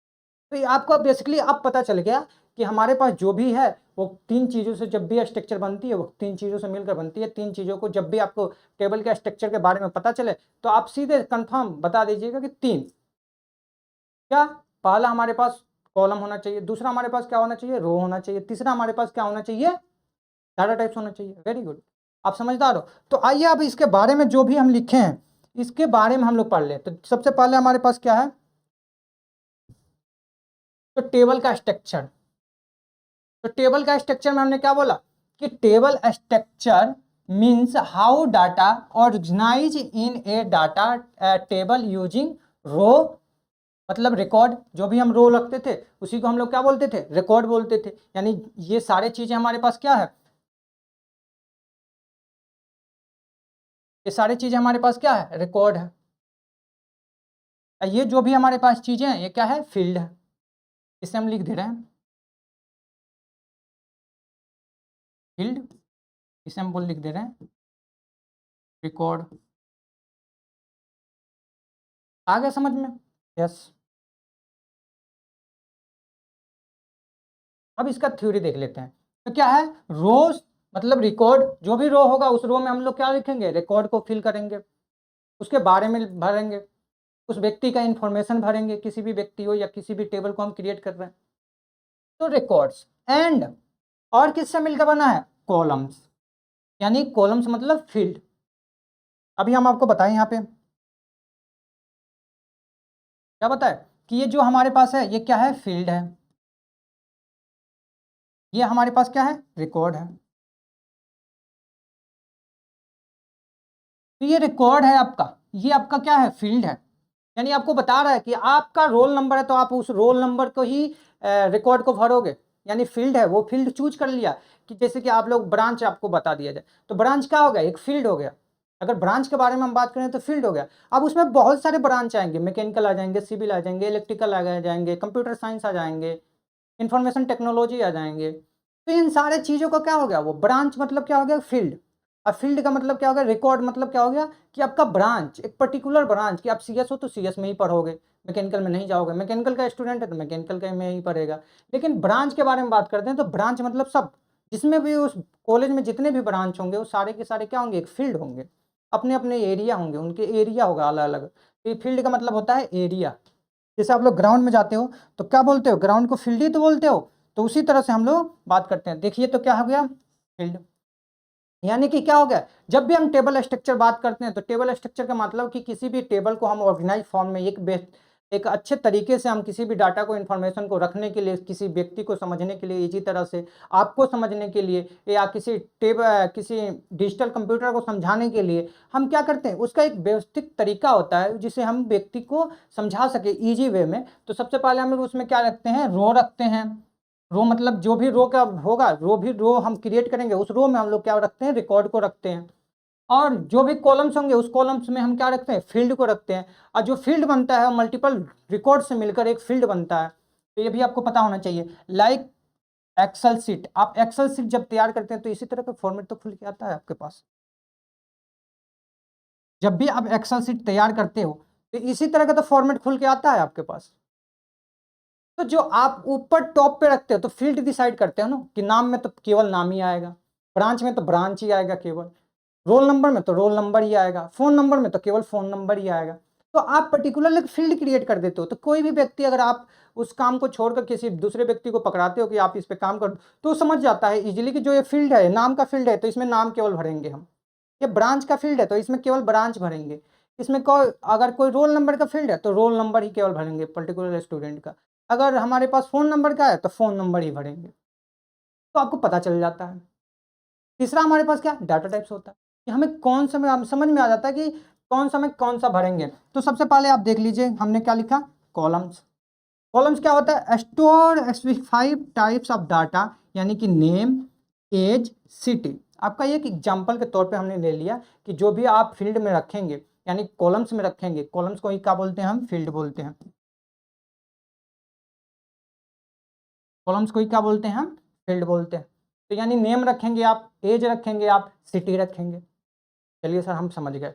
तो ये आपको बेसिकली अब पता चल गया कि हमारे पास जो भी है वो तीन चीज़ों से, जब भी स्ट्रक्चर बनती है वो तीन चीज़ों से मिलकर बनती है। तीन चीज़ों को जब भी आपको टेबल के स्ट्रक्चर के बारे में पता चले तो आप सीधे कंफर्म बता दीजिएगा कि तीन, क्या, पहला हमारे पास कॉलम होना चाहिए, दूसरा हमारे पास क्या होना चाहिए, रो होना चाहिए, तीसरा हमारे पास क्या होना चाहिए, डाटा टाइप्स होना चाहिए। वेरी गुड, आप समझदार हो। तो आइए अब इसके बारे में जो भी हम लिखे हैं इसके बारे में हम लोग पढ़ लें। तो सबसे पहले हमारे पास क्या है, तो टेबल का स्ट्रक्चर। तो टेबल का स्ट्रक्चर में हमने क्या बोला कि table structure means how data organise in a data table using row, मतलब रिकॉर्ड, जो भी हम रो रखते थे उसी को हम लोग क्या बोलते थे, रिकॉर्ड बोलते थे। यानी ये सारे चीजें हमारे पास क्या है, ये सारी चीजें हमारे पास क्या है, रिकॉर्ड है। ये जो भी हमारे पास चीजें हैं ये क्या है, फील्ड है। इसे हम लिख दे रहे हैं फील्ड, इसे हम बोल लिख दे रहे हैं रिकॉर्ड। आ गया समझ में, यस। अब इसका थ्योरी देख लेते हैं। तो क्या है, रोज मतलब रिकॉर्ड, जो भी रो होगा उस रो में हम लोग क्या लिखेंगे, रिकॉर्ड को फिल करेंगे, उसके बारे में भरेंगे, उस व्यक्ति का इंफॉर्मेशन भरेंगे, किसी भी व्यक्ति हो या किसी भी टेबल को हम क्रिएट कर रहे हैं। तो रिकॉर्ड्स एंड, और किससे मिलकर बना है, कॉलम्स, यानी कॉलम्स मतलब फील्ड। अभी हम आपको बताएं यहाँ पे क्या बताए कि ये जो हमारे पास है ये क्या है, फील्ड है, ये हमारे पास क्या है, रिकॉर्ड है। तो ये रिकॉर्ड है आपका, ये आपका क्या है, फील्ड है। यानी आपको बता रहा है कि आपका रोल नंबर है तो आप उस रोल नंबर को ही रिकॉर्ड को भरोगे, यानी फील्ड है, वो फील्ड चूज कर लिया। कि जैसे कि आप लोग ब्रांच आपको बता दिया जाए तो ब्रांच क्या हो गया, एक फील्ड हो गया। अगर ब्रांच के बारे में हम बात करें तो फील्ड हो गया। अब उसमें बहुत सारे ब्रांच आएंगे, मैकेनिकल आ जाएंगे, सिविल आ जाएंगे, इलेक्ट्रिकल आ जाएंगे, कंप्यूटर साइंस आ जाएंगे, इंफॉर्मेशन टेक्नोलॉजी आ जाएंगे, तो इन सारे चीज़ों का क्या हो गया, वो ब्रांच मतलब क्या हो गया, फील्ड। अब फील्ड का मतलब क्या हो गया, रिकॉर्ड मतलब क्या हो गया कि आपका ब्रांच, एक पर्टिकुलर ब्रांच, कि आप सीएस हो तो सीएस में ही पढ़ोगे, मैकेनिकल में नहीं जाओगे, मैकेनिकल का स्टूडेंट है तो मैकेनिकल का में ही पढ़ेगा। लेकिन ब्रांच के बारे में बात करते हैं तो ब्रांच मतलब सब, जिसमें भी उस कॉलेज में जितने भी ब्रांच होंगे वो सारे के सारे क्या होंगे, एक फील्ड होंगे, अपने अपने एरिया होंगे, उनके एरिया होगा अलग अलग। तो ये फील्ड का मतलब होता है एरिया। जैसे आप लोग ग्राउंड में जाते हो तो क्या बोलते हो, ग्राउंड को फील्ड ही तो बोलते हो। तो उसी तरह से हम लोग बात करते हैं। देखिए तो क्या हो गया, फील्ड। यानी कि क्या हो गया, जब भी हम टेबल स्ट्रक्चर बात करते हैं तो टेबल स्ट्रक्चर का मतलब कि किसी भी टेबल को हम ऑर्गेनाइज फॉर्म में एक अच्छे तरीके से हम किसी भी डाटा को, इन्फॉर्मेशन को रखने के लिए, किसी व्यक्ति को समझने के लिए, इसी तरह से आपको समझने के लिए, या किसी डिजिटल कंप्यूटर को समझाने के लिए हम क्या करते हैं, उसका एक व्यवस्थित तरीका होता है जिसे हम व्यक्ति को समझा सके ईजी वे में। तो सबसे पहले हम लोग उसमें क्या रखते हैं, रो रखते हैं। रो मतलब जो भी रो का होगा, रो हम क्रिएट करेंगे, उस रो में हम लोग क्या रखते हैं, रिकॉर्ड को रखते हैं। और जो भी कॉलम्स होंगे उस कॉलम्स में हम क्या रखते हैं, फील्ड को रखते हैं। और जो फील्ड बनता है मल्टीपल रिकॉर्ड से मिलकर एक फील्ड बनता है। तो ये भी आपको पता होना चाहिए। लाइक एक्सेल सीट, आप एक्सेल सीट जब तैयार करते हैं तो इसी तरह का फॉर्मेट तो खुल के आता है आपके पास। जब भी आप एक्सेल सीट तैयार करते हो तो इसी तरह का तो फॉर्मेट खुल के आता है आपके पास। तो जो आप ऊपर टॉप पे रखते हो तो फील्ड डिसाइड करते हो ना, कि नाम में तो केवल नाम ही आएगा, ब्रांच में तो ब्रांच ही आएगा केवल, रोल नंबर में तो रोल नंबर ही आएगा, फोन नंबर में तो केवल फोन नंबर ही आएगा। तो आप पर्टिकुलर एक फील्ड क्रिएट कर देते हो। तो कोई भी व्यक्ति, अगर आप उस काम को छोड़कर किसी दूसरे व्यक्ति को पकड़ाते हो कि आप इस पे काम करो, तो वो समझ जाता है इजीली कि जो ये फील्ड है, नाम का फील्ड है, तो इसमें नाम केवल भरेंगे हम। ये ब्रांच का फील्ड है तो इसमें केवल ब्रांच भरेंगे। इसमें कोई, अगर कोई रोल नंबर का फील्ड है तो रोल नंबर ही केवल भरेंगे पर्टिकुलर स्टूडेंट का। अगर हमारे पास फ़ोन नंबर का है तो फ़ोन नंबर ही भरेंगे। तो आपको पता चल जाता है। तीसरा हमारे पास क्या डाटा टाइप्स होता है, कि हमें कौन सा में हम समझ में आ जाता है कि कौन सा में कौन सा भरेंगे। तो सबसे पहले आप देख लीजिए हमने क्या लिखा, कॉलम्स। कॉलम्स क्या होता है, store specified types of data, यानी कि नेम, एज, सिटी। आपका एक एग्जांपल के तौर पे हमने ले लिया कि जो भी आप फील्ड में रखेंगे, यानी कॉलम्स में रखेंगे, कॉलम्स को ही क्या बोलते हैं, हम फील्ड बोलते हैं। कॉलम्स को ही क्या बोलते हैं, हम फील्ड बोलते हैं। तो यानी नेम रखेंगे आप, एज रखेंगे आप, सिटी रखेंगे। चलिए सर हम समझ गए।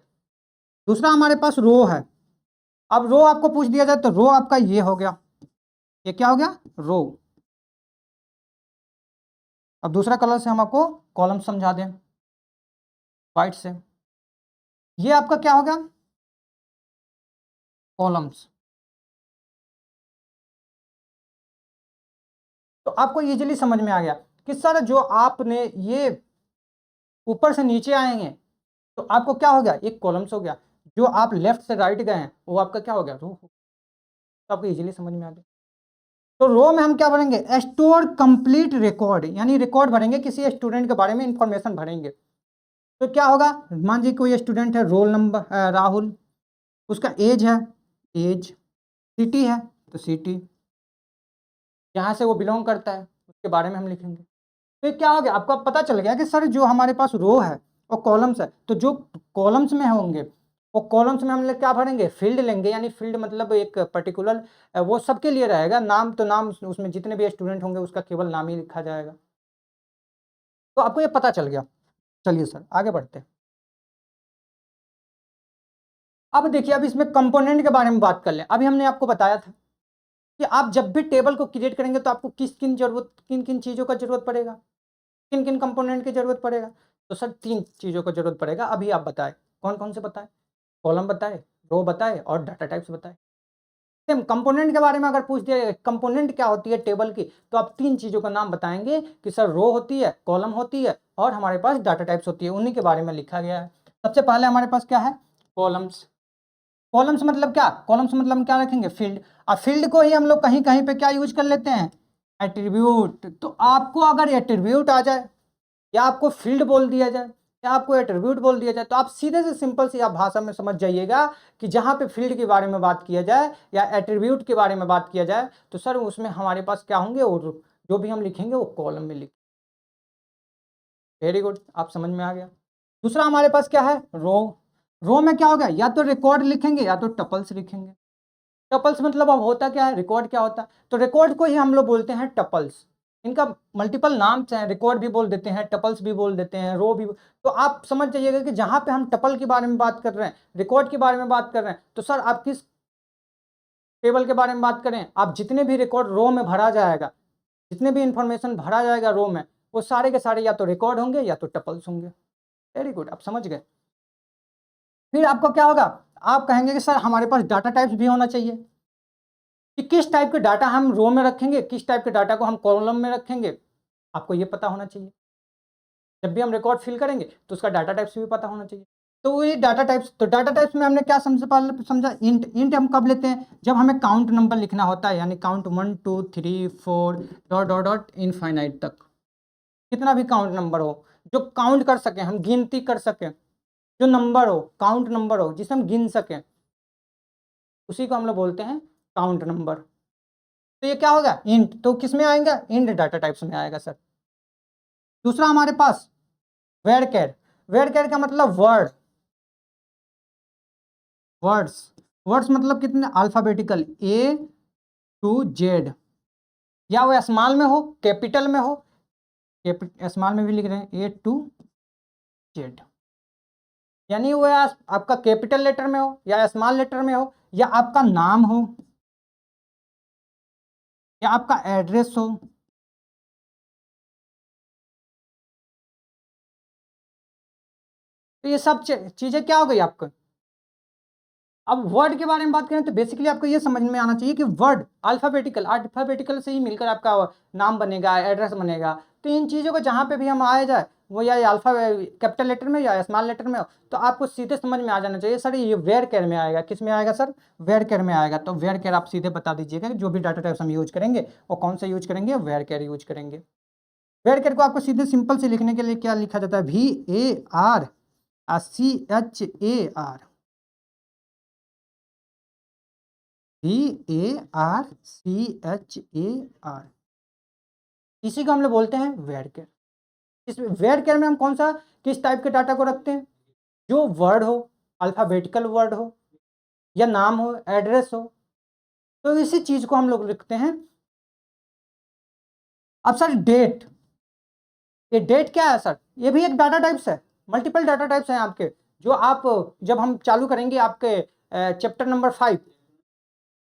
दूसरा हमारे पास रो है। अब रो आपको पूछ दिया जाए तो रो आपका ये हो गया, ये क्या हो गया, रो। अब दूसरा कलर से हम आपको कॉलम समझा दें, वाइट से। ये आपका क्या होगा, कॉलम्स। तो आपको इजीली समझ में आ गया कि सर जो आपने ये ऊपर से नीचे आएंगे तो आपको क्या हो गया, एक कॉलम्स हो गया। जो आप लेफ्ट से राइट गए हैं वो आपका क्या हो गया, रो। तो आपको इजीली समझ में आ गया। तो रो में हम क्या भरेंगे, स्टोर कंप्लीट रिकॉर्ड, यानी रिकॉर्ड भरेंगे, किसी स्टूडेंट के बारे में इंफॉर्मेशन भरेंगे। तो क्या होगा, मान जी कोई स्टूडेंट है, रोल नंबर राहुल, उसका एज है, एज, सिटी है तो सिटी, जहाँ से वो बिलोंग करता है उसके बारे में हम लिखेंगे। तो ये क्या हो गया, आपको अब पता चल गया कि सर जो हमारे पास रो है और कॉलम्स है, तो जो कॉलम्स में होंगे वो कॉलम्स में हम लोग क्या भरेंगे, फील्ड लेंगे। यानी फील्ड मतलब एक पर्टिकुलर, वो सबके लिए रहेगा, नाम तो नाम, उसमें जितने भी स्टूडेंट होंगे उसका केवल नाम ही लिखा जाएगा। तो आपको ये पता चल गया। चलिए सर आगे बढ़ते हैं। अब देखिए, अब इसमें कंपोनेंट के बारे में बात कर लें। अभी हमने आपको बताया था कि आप जब भी टेबल को क्रिएट करेंगे तो आपको किन किन चीज़ों का जरूरत पड़ेगा, किन किन कंपोनेंट की जरूरत पड़ेगा। तो सर 3 चीज़ों का जरूरत पड़ेगा। अभी आप बताएं कौन कौन से बताएं, कॉलम बताए, रो बताए और डाटा टाइप्स बताए। सेम कंपोनेंट के बारे में अगर पूछ दिया कंपोनेंट क्या होती है टेबल की, तो आप 3 चीज़ों का नाम बताएंगे कि सर रो होती है, कॉलम होती है और हमारे पास डाटा टाइप्स होती है। उन्हीं के बारे में लिखा गया है। सबसे पहले हमारे पास क्या है, कॉलम्स। कॉलम्स मतलब क्या, कॉलम्स मतलब हम क्या रखेंगे, फील्ड। और फील्ड को ही हम लोग कहीं कहीं पे क्या यूज कर लेते हैं, एट्रीब्यूट। तो आपको अगर एट्रीब्यूट आ जाए, या आपको फील्ड बोल दिया जाए, या आपको एट्रीब्यूट बोल दिया जाए, तो आप सीधे से सिंपल सी आप भाषा में समझ जाइएगा कि जहाँ पे फील्ड के बारे में बात किया जाए या एट्रीब्यूट के बारे में बात किया जाए, तो सर उसमें हमारे पास क्या होंगे, और जो भी हम लिखेंगे वो कॉलम में लिखेंगे। वेरी गुड, आप समझ में आ गया। दूसरा हमारे पास क्या है, रो। रो में क्या होगा, या तो रिकॉर्ड लिखेंगे या तो टपल्स लिखेंगे। टपल्स मतलब अब होता क्या है, रिकॉर्ड क्या होता है, तो रिकॉर्ड को ही हम लोग बोलते हैं टपल्स। इनका मल्टीपल नाम हैं, रिकॉर्ड भी बोल देते हैं, टपल्स भी बोल देते हैं, रो भी। तो आप समझ जाइएगा कि जहाँ पे हम टपल के बारे में बात कर रहे हैं, रिकॉर्ड के बारे में बात कर रहे हैं, तो सर आप किस टेबल के बारे में बात करें, आप जितने भी रिकॉर्ड रो में भरा जाएगा, जितने भी इंफॉर्मेशन भरा जाएगा रो में, वो सारे के सारे या तो रिकॉर्ड होंगे या तो टपल्स होंगे। वेरी गुड, आप समझ गए। फिर आपको क्या होगा, आप कहेंगे कि सर हमारे पास डाटा टाइप्स भी होना चाहिए, कि किस टाइप के डाटा हम रो में रखेंगे, किस टाइप के डाटा को हम कॉलम में रखेंगे, आपको ये पता होना चाहिए। जब भी हम रिकॉर्ड फिल करेंगे तो उसका डाटा टाइप्स भी पता होना चाहिए। तो ये डाटा टाइप्स, तो डाटा टाइप्स में हमने क्या पहले समझा, इंट। इंट हम कब लेते हैं, जब हमें काउंट नंबर लिखना होता है, यानी count 1 2 3 4 dot dot dot infinite तक, कितना भी काउंट नंबर हो, जो काउंट कर सकें, हम गिनती कर सकें, जो नंबर हो, काउंट नंबर हो जिसे हम गिन सकें, उसी को हम लोग बोलते हैं काउंट नंबर। तो ये क्या होगा, इंट। तो किस में आएगा, इंट डाटा टाइप्स में आएगा सर। दूसरा हमारे पास वेरचर। वेरचर का मतलब वर्ड, वर्ड्स। वर्ड्स मतलब कितने, अल्फाबेटिकल ए टू जेड, या वो स्मॉल में हो, कैपिटल में हो, स्मॉल में भी लिख रहे हैं ए टू जेड, यानी वो आपका कैपिटल लेटर में हो या स्मॉल लेटर में हो, या आपका नाम हो, या आपका एड्रेस हो। तो ये सब चीजें क्या हो गई आपको। अब वर्ड के बारे में बात करें तो बेसिकली आपको ये समझ में आना चाहिए कि वर्ड अल्फाबेटिकल से ही मिलकर आपका नाम बनेगा, एड्रेस बनेगा। तो इन चीज़ों को जहाँ पे भी हम आए जाए, वो या अल्फा कैपिटल लेटर में या स्मॉल लेटर में हो, तो आपको सीधे समझ में आ जाना चाहिए सर ये वेयर केयर में आएगा। किस में आएगा सर, वेयर केयर में आएगा। तो वेयर केयर आप सीधे बता दीजिएगा कि जो भी डाटा टाइप्स हम यूज करेंगे वो कौन सा यूज करेंगे, वेयर केयर यूज करेंगे। वेयर केयर को आपको सीधे सिंपल से लिखने के लिए क्या लिखा जाता है, VARCHAR, VARCHAR, इसी को हम लोग बोलते हैं वेयर केयर। इस वेयर केयर में हम कौन सा, किस टाइप के डाटा को रखते हैं, जो वर्ड हो, अल्फाबेटिकल वर्ड हो, या नाम हो, एड्रेस हो, तो इसी चीज को हम लोग लिखते हैं। अब सर डेट, ये डेट क्या है सर, ये भी एक डाटा टाइप्स है। मल्टीपल डाटा टाइप्स हैं आपके, जो आप जब हम चालू करेंगे आपके चैप्टर नंबर 5,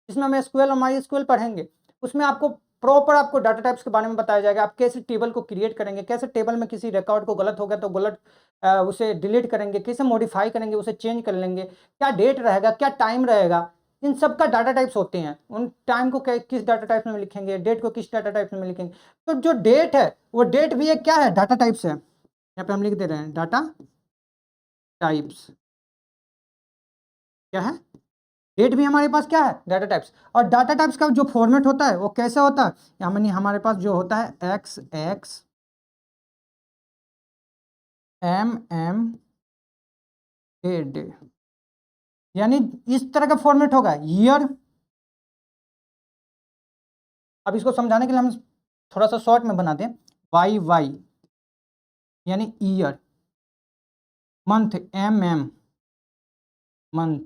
जिसमें हम एसक्यूएल और माई एसक्यूएल पढ़ेंगे, उसमें आपको प्रॉपर आपको डाटा टाइप्स के बारे में बताया जाएगा। आप कैसे टेबल को क्रिएट करेंगे, कैसे टेबल में किसी रिकॉर्ड को गलत हो गया तो गलत उसे डिलीट करेंगे, कैसे मॉडिफाई करेंगे, उसे चेंज कर लेंगे, क्या डेट रहेगा, क्या टाइम रहेगा, इन सब का डाटा टाइप्स होते हैं। उन टाइम को किस डाटा टाइप्स में लिखेंगे, डेट को किस डाटा टाइप्स में लिखेंगे। तो जो डेट है वो डेट भी एक क्या है, डाटा टाइप्स है। यहाँ पे हम लिख दे रहे हैं डाटा टाइप्स, क्या है, डेट भी हमारे पास क्या है, डाटा टाइप्स। और डाटा टाइप्स का जो फॉर्मेट होता है वो कैसे होता है, यानी हमारे पास जो होता है XX MM डे, यानी इस तरह का फॉर्मेट होगा ईयर। अब इसको समझाने के लिए हम थोड़ा सा शॉर्ट में बना दें, YY यानी year, month MM month,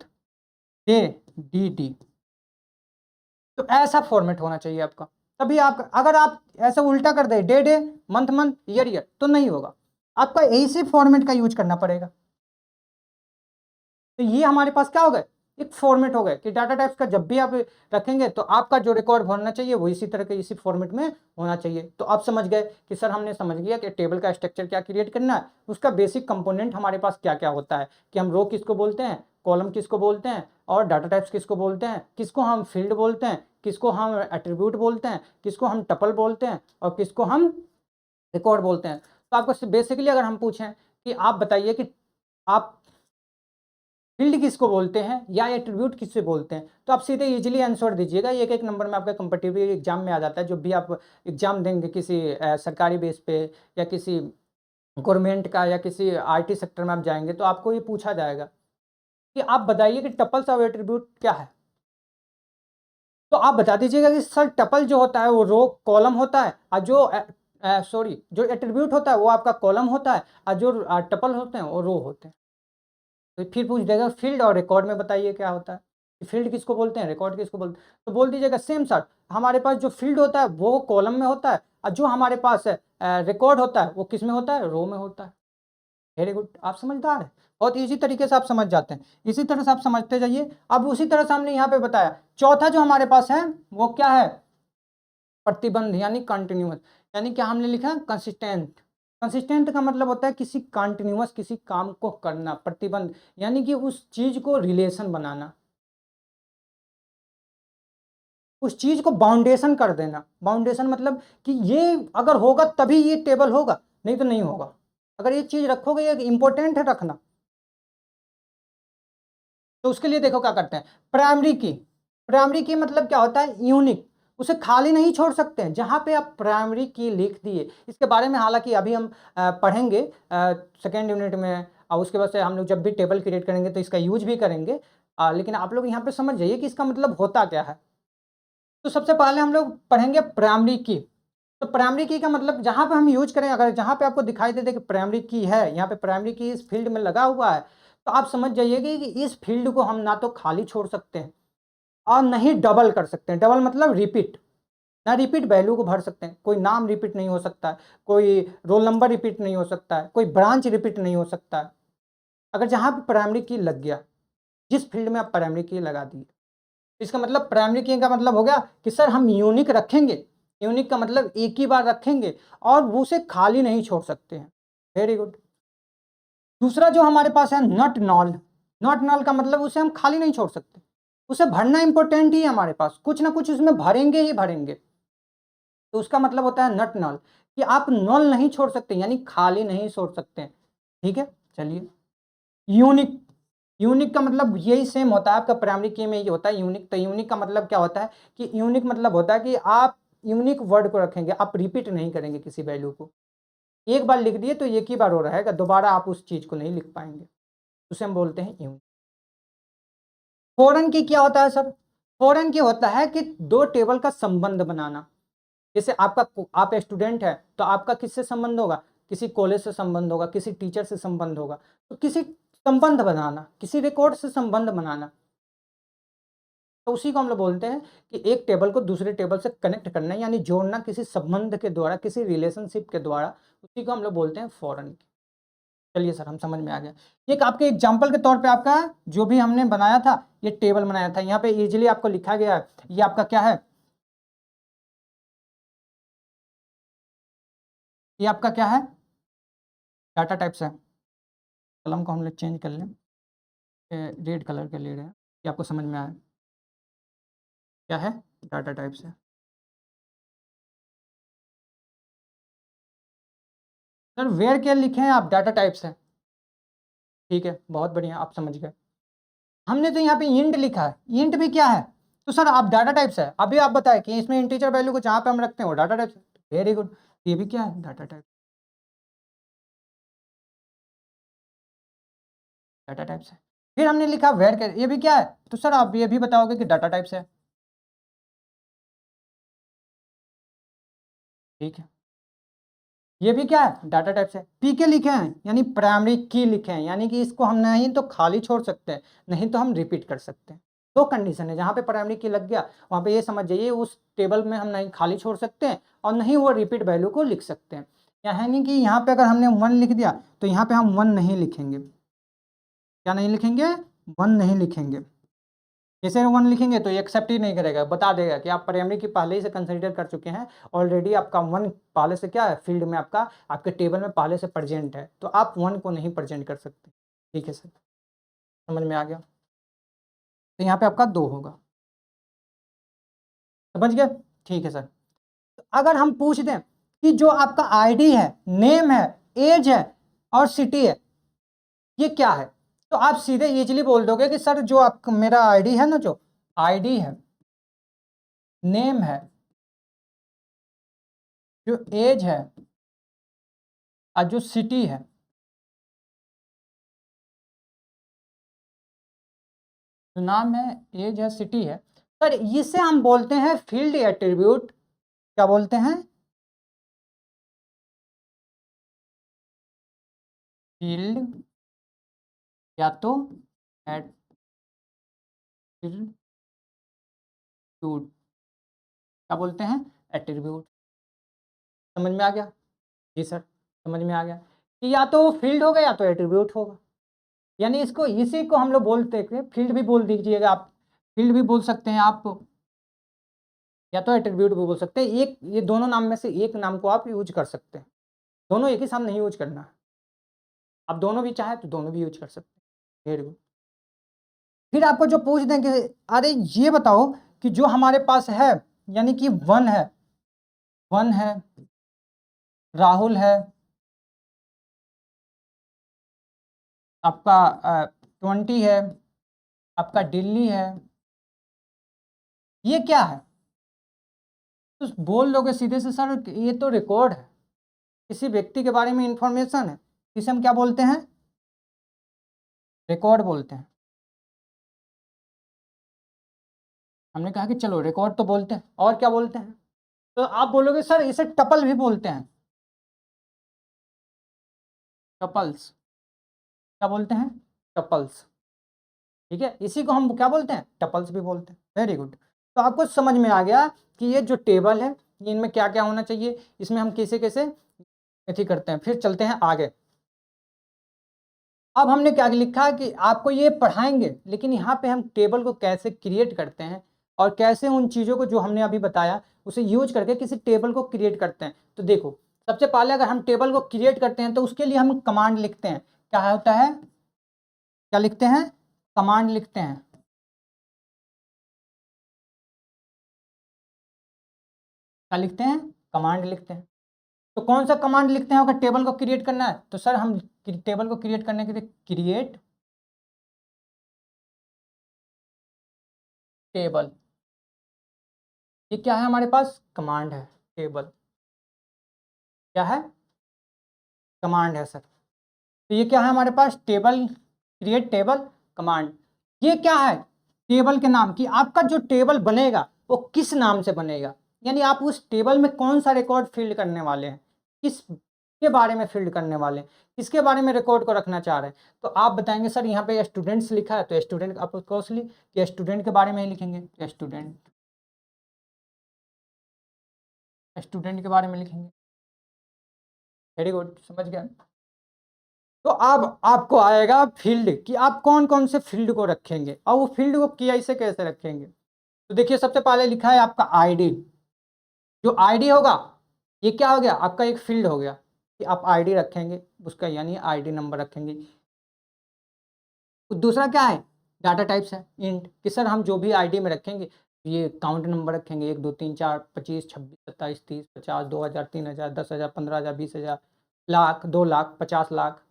day DD। तो ऐसा फॉर्मेट होना चाहिए आपका। तभी आप, अगर आप ऐसा उल्टा कर दे, day day, month month, year year, तो नहीं होगा। आपका ऐसे फॉर्मेट का यूज करना पड़ेगा। तो ये हमारे पास क्या हो गए, एक फॉर्मेट हो गए कि डाटा टाइप्स का जब भी आप रखेंगे तो आपका जो रिकॉर्ड होना चाहिए वो इसी तरह के इसी फॉर्मेट में होना चाहिए। तो आप समझ गए कि सर हमने समझ गया कि टेबल का स्ट्रक्चर क्या क्रिएट करना है, उसका बेसिक कंपोनेंट हमारे पास क्या क्या होता है, कि हम रो किसको बोलते हैं, कॉलम किसको बोलते हैं, और डाटा टाइप्स किसको बोलते हैं, किसको हम फील्ड बोलते हैं, किसको हम एट्रीब्यूट बोलते हैं, किसको हम टपल बोलते हैं, और किसको हम रिकॉर्ड बोलते हैं। तो आपको बेसिकली अगर हम पूछें कि आप बताइए कि आप फील्ड किसको बोलते हैं या एट्रीब्यूट किससे बोलते हैं, तो आप सीधे इजीली आंसर दीजिएगा। एक एक नंबर में आपका कंपटीटिव एग्जाम में आ जाता है। जब भी आप एग्जाम देंगे किसी सरकारी बेस पे या किसी गवर्नमेंट का या किसी आईटी सेक्टर में आप जाएंगे तो आपको ये पूछा जाएगा कि आप बताइए कि टपल्स और एट्रीब्यूट क्या है। तो आप बता दीजिएगा कि सर टपल जो होता है वो रो कॉलम होता है, और जो एट्रीब्यूट होता है वो आपका कॉलम होता है, और जो टपल होते हैं वो रो होते हैं। तो फिर पूछ देगा फील्ड और रिकॉर्ड में बताइए क्या होता है। फील्ड किसको बोलते हैं, रिकॉर्ड किसको बोलते हैं। तो बोल दीजिएगा सेम सर, हमारे पास जो फील्ड होता है वो कॉलम में होता है, और जो हमारे पास रिकॉर्ड होता है वो किस में होता है, रो में होता है। वेरी गुड, आप समझदार है, बहुत इजी तरीके से आप समझ जाते हैं, इसी तरह से आप समझते जाइए। अब उसी तरह से हमने यहाँ पे बताया, चौथा जो हमारे पास है वो क्या है, प्रतिबंध यानी कंटिन्यूअस, यानी क्या हमने लिखा कंसिस्टेंट। कंसिस्टेंट का मतलब होता है किसी कंटिन्यूअस किसी काम को करना, प्रतिबंध यानी कि उस चीज को रिलेशन बनाना, उस चीज को बाउंडेशन कर देना। बाउंडेशन मतलब कि ये अगर होगा तभी ये टेबल होगा, नहीं तो नहीं होगा। अगर ये चीज रखोगे, ये इंपॉर्टेंट है रखना। तो उसके लिए देखो क्या करते हैं, प्राइमरी की। प्राइमरी की मतलब क्या होता है, यूनिक, उसे खाली नहीं छोड़ सकते हैं। जहां पे आप प्राइमरी की लिख दिए, इसके बारे में हालांकि अभी हम पढ़ेंगे सेकेंड यूनिट में, और उसके बाद से हम लोग जब भी टेबल क्रिएट करेंगे तो इसका यूज भी करेंगे। लेकिन आप लोग यहाँ पे समझ जाइए कि इसका मतलब होता क्या है। तो सबसे पहले हम लोग पढ़ेंगे प्राइमरी की। तो प्राइमरी की का मतलब जहां पे हम यूज करें, अगर जहां पे आपको दिखाई दे कि प्राइमरी की है, यहाँ पे प्राइमरी की इस फील्ड में लगा हुआ है, तो आप समझ जाइए कि इस फील्ड को हम ना तो खाली छोड़ सकते हैं और नहीं डबल कर सकते हैं। डबल मतलब रिपीट, ना रिपीट वैल्यू को भर सकते हैं। कोई नाम रिपीट नहीं हो सकता है, कोई रोल नंबर रिपीट नहीं हो सकता है, कोई ब्रांच रिपीट नहीं हो सकता है। अगर जहां पे प्राइमरी की लग गया, जिस फील्ड में आप प्राइमरी की लगा दी, इसका मतलब प्राइमरी की का मतलब हो गया कि सर हम यूनिक रखेंगे। यूनिक का मतलब एक ही बार रखेंगे और वो उसे खाली नहीं छोड़ सकते हैं। Very good. दूसरा जो हमारे पास है नॉट नॉल। नॉट नॉल का मतलब उसे हम खाली नहीं छोड़ सकते, उसे भरना इंपॉर्टेंट ही है, हमारे पास कुछ ना कुछ उसमें भरेंगे ही भरेंगे। तो उसका मतलब होता है नट नॉल, कि आप नॉल नहीं छोड़ सकते यानी खाली नहीं छोड़ सकते। ठीक है, चलिए। यूनिक। यूनिक का मतलब यही सेम होता है आपका प्राइमरी की में, ये होता है यूनिक। तो यूनिक का मतलब क्या होता है कि यूनिक मतलब होता है कि आप यूनिक वर्ड को रखेंगे, आप रिपीट नहीं करेंगे किसी वैल्यू को। एक बार लिख दिए तो एक ही बार हो रहेगा, दोबारा आप उस चीज को नहीं लिख पाएंगे। उसे हम बोलते हैं यूनिक। फॉरेन की क्या होता है सर, फॉरेन की होता है कि दो टेबल का संबंध बनाना। जैसे आपका, आप स्टूडेंट है तो आपका किससे संबंध होगा, किसी कॉलेज से संबंध होगा, किसी टीचर से संबंध होगा। तो किसी संबंध बनाना, किसी रिकॉर्ड से संबंध बनाना, तो उसी को हम लोग बोलते हैं कि एक टेबल को दूसरे टेबल से कनेक्ट करना, यानी जोड़ना किसी संबंध के द्वारा, किसी रिलेशनशिप के द्वारा, उसी को हम लोग बोलते हैं फॉरेन की। चलिए सर, हम समझ में आ गया। एक आपके एग्जाम्पल के तौर पे आपका जो भी हमने बनाया था, ये टेबल बनाया था, यहाँ पे इजीली आपको लिखा गया है, ये आपका क्या है, ये आपका क्या है, डाटा टाइप्स है। कलम को हम लोग चेंज कर लें, रेड कलर के ले रहे हैं, ये आपको समझ में आया क्या है, डाटा टाइप्स है। सर वेयर क्या लिखे हैं आप, डाटा टाइप्स है। ठीक है, बहुत बढ़िया, आप समझ गए। हमने तो यहाँ पे इंट लिखा है, इंट भी क्या है, तो सर आप डाटा टाइप्स है। अभी आप बताएं कि इसमें इंटीजर वैल्यू को जहाँ पे हम रखते हैं वो डाटा टाइप्स है। वेरी गुड, ये भी क्या है, डाटा टाइप। डाटा टाइप्स है। फिर हमने लिखा वेयर क्या, ये भी क्या है, तो सर आप ये भी बताओगे कि डाटा टाइप्स है। ठीक है, ये भी क्या है, डाटा टाइप्स है। पी के लिखे हैं यानी प्राइमरी की लिखे हैं, यानी कि इसको हम नहीं तो खाली छोड़ सकते हैं, नहीं तो हम रिपीट कर सकते हैं। दो कंडीशन है, जहाँ पे प्राइमरी की लग गया वहाँ पे ये समझ जाइए उस टेबल में हम नहीं खाली छोड़ सकते हैं और नहीं वो रिपीट वैल्यू को लिख सकते हैं। यानी कि यहाँ पे अगर हमने 1 लिख दिया तो यहाँ पे हम 1 नहीं लिखेंगे। क्या नहीं लिखेंगे, 1 नहीं लिखेंगे। जैसे 1 लिखेंगे तो ये एक्सेप्ट ही नहीं करेगा, बता देगा कि आप प्राइमरी की पहले ही से कंसिडर कर चुके हैं, ऑलरेडी आपका 1 पहले से क्या है, फील्ड में आपका, आपके टेबल में पहले से प्रेजेंट है, तो आप 1 को नहीं प्रेजेंट कर सकते। ठीक है सर, समझ में आ गया। तो यहाँ पे आपका 2 होगा, समझ गए। ठीक है सर। तो अगर हम पूछ दें कि जो आपका आईडी है, नेम है, एज है और सिटी है, ये क्या है, तो आप सीधे इजीली बोल दोगे कि सर जो आपका मेरा आईडी है ना, जो आईडी है, नेम है, जो एज है और जो सिटी है, जो नाम है, एज है, सिटी है, सर इसे हम बोलते हैं फील्ड एट्रीब्यूट। क्या बोलते हैं, फील्ड या तो एट्रीब्यूट। एट्रीब्यूट, क्या बोलते हैं, एट्रीब्यूट। समझ में आ गया? जी सर, समझ में आ गया कि या तो फील्ड होगा या तो एट्रीब्यूट होगा। यानी इसको, इसी को हम लोग बोलते हैं, फील्ड भी बोल दीजिएगा आप, फील्ड भी बोल सकते हैं आप, या तो एट्रीब्यूट भी बोल सकते हैं। एक, ये दोनों नाम में से एक नाम को आप यूज कर सकते हैं, दोनों एक ही साथ नहीं यूज करना है। आप दोनों भी चाहें तो दोनों भी यूज कर सकते हैं। Very good. फिर आपको जो पूछ दें कि अरे ये बताओ कि जो हमारे पास है, यानी कि वन है, राहुल है, आपका 20 है, आपका दिल्ली है, ये क्या है? तो बोल लोगे सीधे से सर ये तो रिकॉर्ड है, किसी व्यक्ति के बारे में इंफॉर्मेशन है, इसे हम क्या बोलते हैं, रिकॉर्ड बोलते हैं। हमने कहा कि चलो रिकॉर्ड तो बोलते हैं, और क्या बोलते हैं? तो आप बोलोगे सर इसे टपल भी बोलते हैं, टपल्स, क्या बोलते हैं, टपल्स। ठीक है, इसी को हम क्या बोलते हैं, टपल्स भी बोलते हैं। Very good. तो आपको समझ में आ गया कि ये जो टेबल है, इनमें क्या क्या होना चाहिए, इसमें हम कैसे कैसे अथी करते हैं। फिर चलते हैं आगे। अब हमने क्या लिखा कि आपको ये पढ़ाएंगे, लेकिन यहाँ पे हम टेबल को कैसे क्रिएट करते हैं और कैसे उन चीज़ों को जो हमने अभी बताया उसे यूज करके किसी टेबल को क्रिएट करते हैं। तो देखो, सबसे पहले अगर हम टेबल को क्रिएट करते हैं तो उसके लिए हम कमांड लिखते हैं। क्या होता है, क्या लिखते हैं, कमांड लिखते हैं। क्या लिखते हैं, कमांड लिखते हैं। तो कौन सा कमांड लिखते हैं अगर टेबल को क्रिएट करना है? तो सर हम टेबल को क्रिएट करने के लिए क्रिएट टेबल, ये क्या है हमारे पास, कमांड है। टेबल क्या है, कमांड है सर। तो ये क्या है हमारे पास, टेबल, क्रिएट टेबल कमांड। ये क्या है, टेबल के नाम, कि आपका जो टेबल बनेगा वो किस नाम से बनेगा, यानी आप उस टेबल में कौन सा रिकॉर्ड फील्ड करने वाले हैं, किस के बारे में फील्ड करने वाले हैं, किसके बारे में रिकॉर्ड को रखना चाह रहे हैं। तो आप बताएंगे सर यहाँ पे स्टूडेंट्स लिखा है तो स्टूडेंट आप ऑफकोर्सली स्टूडेंट के बारे में ही लिखेंगे, स्टूडेंट के बारे में लिखेंगे। वेरी गुड, समझ गया। तो अब आपको आएगा फील्ड, कि आप कौन कौन से फील्ड को रखेंगे और वो फील्ड को कैसे कैसे रखेंगे। तो देखिए, सबसे पहले लिखा है आपका आईडी। जो आईडी होगा ये क्या हो गया, आपका एक फील्ड हो गया, कि आप आईडी रखेंगे उसका, यानी आईडी नंबर रखेंगे। तो दूसरा क्या है, डाटा टाइप्स है इंट, कि सर हम जो भी आईडी में रखेंगे ये काउंट नंबर रखेंगे, 1 2 3 4 25 26 27 30 50 2000 3000 10,000 15,000 20,000 लाख 2 लाख 50 लाख,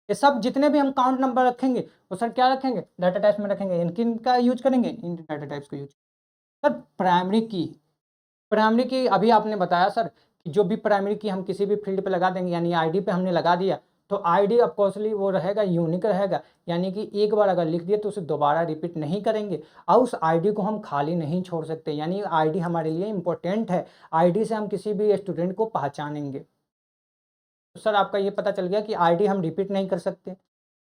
ये सब जितने भी हम काउंट नंबर रखेंगे वो सर क्या रखेंगे, डाटा टाइप्स में रखेंगे। इनकिन का यूज करेंगे, इन डाटा टाइप्स को यूज। सर प्राइमरी की, प्राइमरी की अभी आपने बताया सर कि जो भी प्राइमरी की हम किसी भी फील्ड पे लगा देंगे, यानी आईडी पे हमने लगा दिया तो आईडी ऑफकोर्सली वो रहेगा, यूनिक रहेगा, यानी कि एक बार अगर लिख दिए तो उसे दोबारा रिपीट नहीं करेंगे और उस आईडी को हम खाली नहीं छोड़ सकते, यानी आईडी हमारे लिए इंपॉर्टेंट है। आईडी से हम किसी भी स्टूडेंट को पहचानेंगे। तो सर आपका ये पता चल गया कि आईडी हम रिपीट नहीं कर सकते,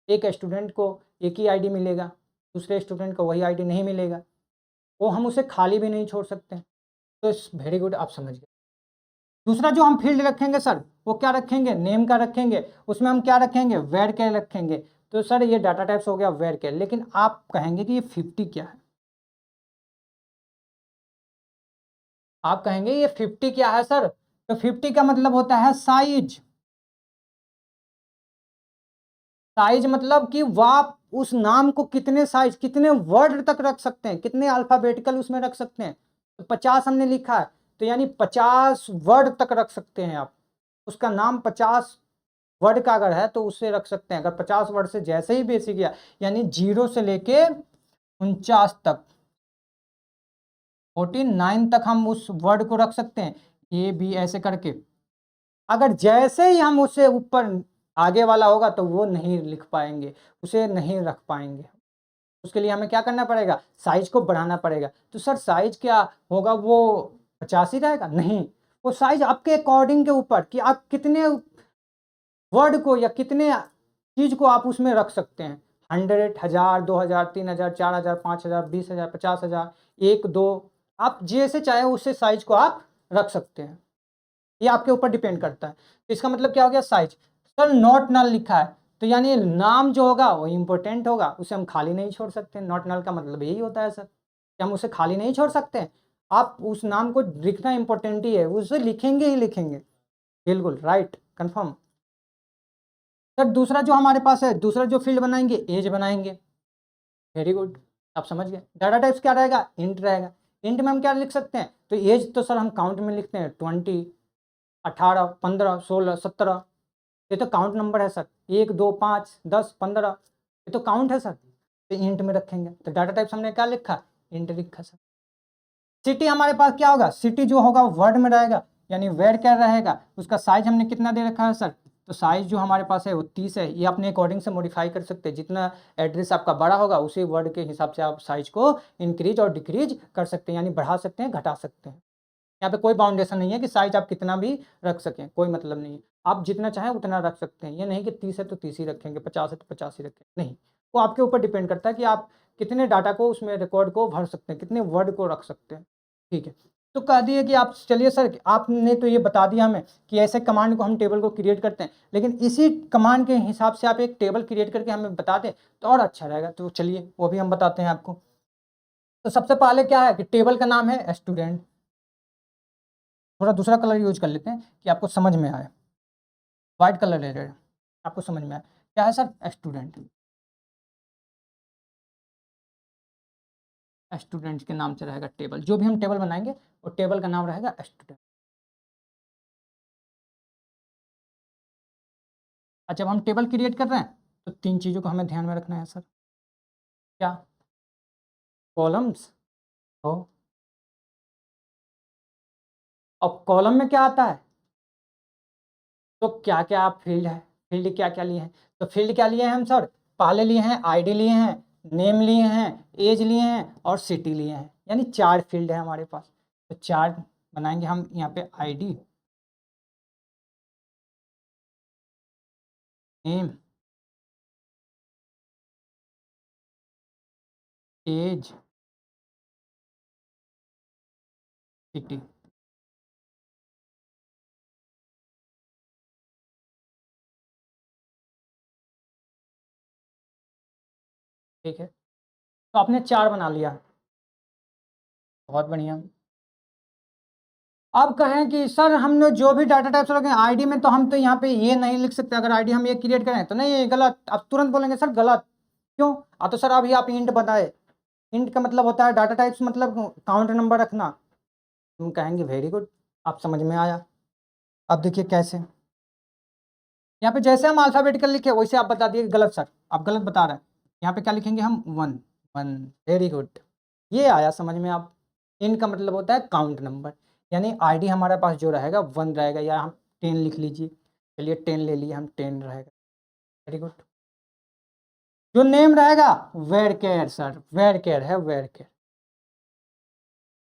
एक स्टूडेंट को एक ही आईडी मिलेगा, दूसरे स्टूडेंट को वही आईडी नहीं मिलेगा, वो हम उसे खाली भी नहीं छोड़ सकते। तो वेरी गुड, आप समझ गए। दूसरा जो हम फील्ड रखेंगे सर वो क्या रखेंगे, नेम का रखेंगे, उसमें हम क्या रखेंगे, वेर के रखेंगे। तो सर ये डाटा टाइप्स हो गया वेर के, लेकिन आप कहेंगे कि ये 50 क्या है, आप कहेंगे ये 50 क्या है सर, तो 50 का मतलब होता है साइज। साइज मतलब कि आप उस नाम को कितने साइज, कितने वर्ड तक रख सकते हैं, कितने अल्फाबेटिकल उसमें रख सकते हैं। तो 50 हमने लिखा है तो यानी 50 वर्ड तक रख सकते हैं आप, उसका नाम 50 वर्ड का अगर है तो उससे रख सकते हैं। अगर 50 वर्ड से जैसे ही बेसिक गया, यानी 0 से लेके 49 तक, 49 तक हम उस वर्ड को रख सकते हैं, ए बी ऐसे करके। अगर जैसे ही हम उससे ऊपर आगे वाला होगा तो वो नहीं लिख पाएंगे, उसे नहीं रख पाएंगे। उसके लिए हमें क्या करना पड़ेगा, साइज को बढ़ाना पड़ेगा। तो सर साइज क्या होगा, वो 50 ही रहेगा? नहीं, वो साइज आपके अकॉर्डिंग के ऊपर, कि आप कितने वर्ड को या कितने चीज को आप उसमें रख सकते हैं। 100, 1000, 2000, 3000, 4000, 5000, 20,000, 50,000, 1, 2, आप जैसे चाहे उससे साइज को आप रख सकते हैं। ये आपके ऊपर डिपेंड करता है। तो इसका मतलब क्या हो गया साइज। सर नॉट नल लिखा है तो यानी नाम जो होगा वो इम्पोर्टेंट होगा, उसे हम खाली नहीं छोड़ सकते। नॉट नल का मतलब यही होता है सर कि हम उसे खाली नहीं छोड़ सकते। आप उस नाम को लिखना इम्पोर्टेंट ही है, उसे लिखेंगे ही लिखेंगे। बिल्कुल राइट, कंफर्म। सर दूसरा जो हमारे पास है, दूसरा जो फील्ड बनाएंगे एज बनाएंगे। वेरी गुड, आप समझ गए। डाटा टाइप्स क्या रहेगा, इंट रहेगा। इंट में हम क्या लिख सकते हैं, तो एज तो सर हम काउंट में लिखते हैं 20, 18, 15, 16, 17। ये तो काउंट नंबर है सर, 1, 2, 5, 10, 15, ये तो काउंट है सर। तो इंट में रखेंगे। तो डाटा टाइप्स हमने क्या लिखा, इंट लिखा सर। सिटी हमारे पास क्या होगा, सिटी जो होगा वर्ड में रहेगा, यानी वेर क्या रहेगा, उसका साइज हमने कितना दे रखा है सर, तो साइज जो हमारे पास है वो 30 है। ये अपने अकॉर्डिंग से मॉडिफाई कर सकते हैं, जितना एड्रेस आपका बड़ा होगा उसी वर्ड के हिसाब से आप साइज को इंक्रीज और डिक्रीज कर सकते हैं, यानी बढ़ा सकते हैं, घटा सकते हैं। यहाँ पे कोई बाउंडेशन नहीं है कि साइज आप कितना भी रख सकें, कोई मतलब नहीं है। आप जितना चाहें उतना रख सकते हैं। ये नहीं कि 30 है तो 30 ही रखेंगे, 50 है तो 50 ही रखेंगे, नहीं। वो आपके ऊपर डिपेंड करता है कि आप कितने डाटा को उसमें रिकॉर्ड को भर सकते हैं, कितने वर्ड को रख सकते हैं। ठीक है, तो कह दिए कि आप चलिए सर आपने तो ये बता दिया हमें कि ऐसे कमांड को हम टेबल को क्रिएट करते हैं, लेकिन इसी कमांड के हिसाब से आप एक टेबल क्रिएट करके हमें बता दें तो और अच्छा रहेगा। तो चलिए वो भी हम बताते हैं आपको। तो सबसे पहले क्या है कि टेबल का नाम है स्टूडेंट। थोड़ा दूसरा कलर यूज कर लेते हैं कि आपको समझ में आए। व्हाइट कलर ले रहे हैं, आपको समझ में आए। क्या है सर, स्टूडेंट। स्टूडेंट के नाम से रहेगा टेबल, जो भी हम टेबल बनाएंगे वो टेबल का नाम रहेगा स्टूडेंट। जब हम टेबल क्रिएट कर रहे हैं तो 3 चीज़ों को हमें ध्यान में रखना है सर। क्या, कॉलम्स हो, अब कॉलम में क्या आता है, तो क्या क्या आप फील्ड है, फील्ड क्या क्या लिए हैं। तो फील्ड क्या लिए हैं हम सर, पहले लिए हैं आईडी लिए हैं, नेम लिए हैं, एज लिए हैं और सिटी लिए हैं, यानी 4 फील्ड है हमारे पास। तो 4 बनाएंगे हम यहाँ पे, आईडी, नेम, एज, सिटी। ठीक है, तो आपने 4 बना लिया, बहुत बढ़िया। अब कहें कि सर हमने जो भी डाटा टाइप्स रखे आईडी में, तो हम तो यहाँ पे ये नहीं लिख सकते, अगर आईडी हम ये क्रिएट करें तो नहीं, ये गलत। आप तुरंत बोलेंगे सर गलत क्यों। तो सर अभी आप इंट बताए, इंट का मतलब होता है डाटा टाइप्स मतलब काउंट नंबर रखना। तुम कहेंगे वेरी गुड, आप समझ में आया। अब देखिए कैसे, यहाँ पे जैसे हम अल्फाबेटिकल लिखे वैसे आप बता दिए गलत सर, आप गलत बता रहे हैं। यहाँ पे क्या लिखेंगे हम, 1 1। वेरी गुड, ये आया समझ में। आप इन का मतलब होता है काउंट नंबर, यानी आईडी हमारे पास जो रहेगा 1 रहेगा, या हम 10 लिख लीजिए। चलिए 10 ले लिए हम, 10 रहेगा। Very good. जो नेम रहेगा varchar sir, varchar है, वेर केयर।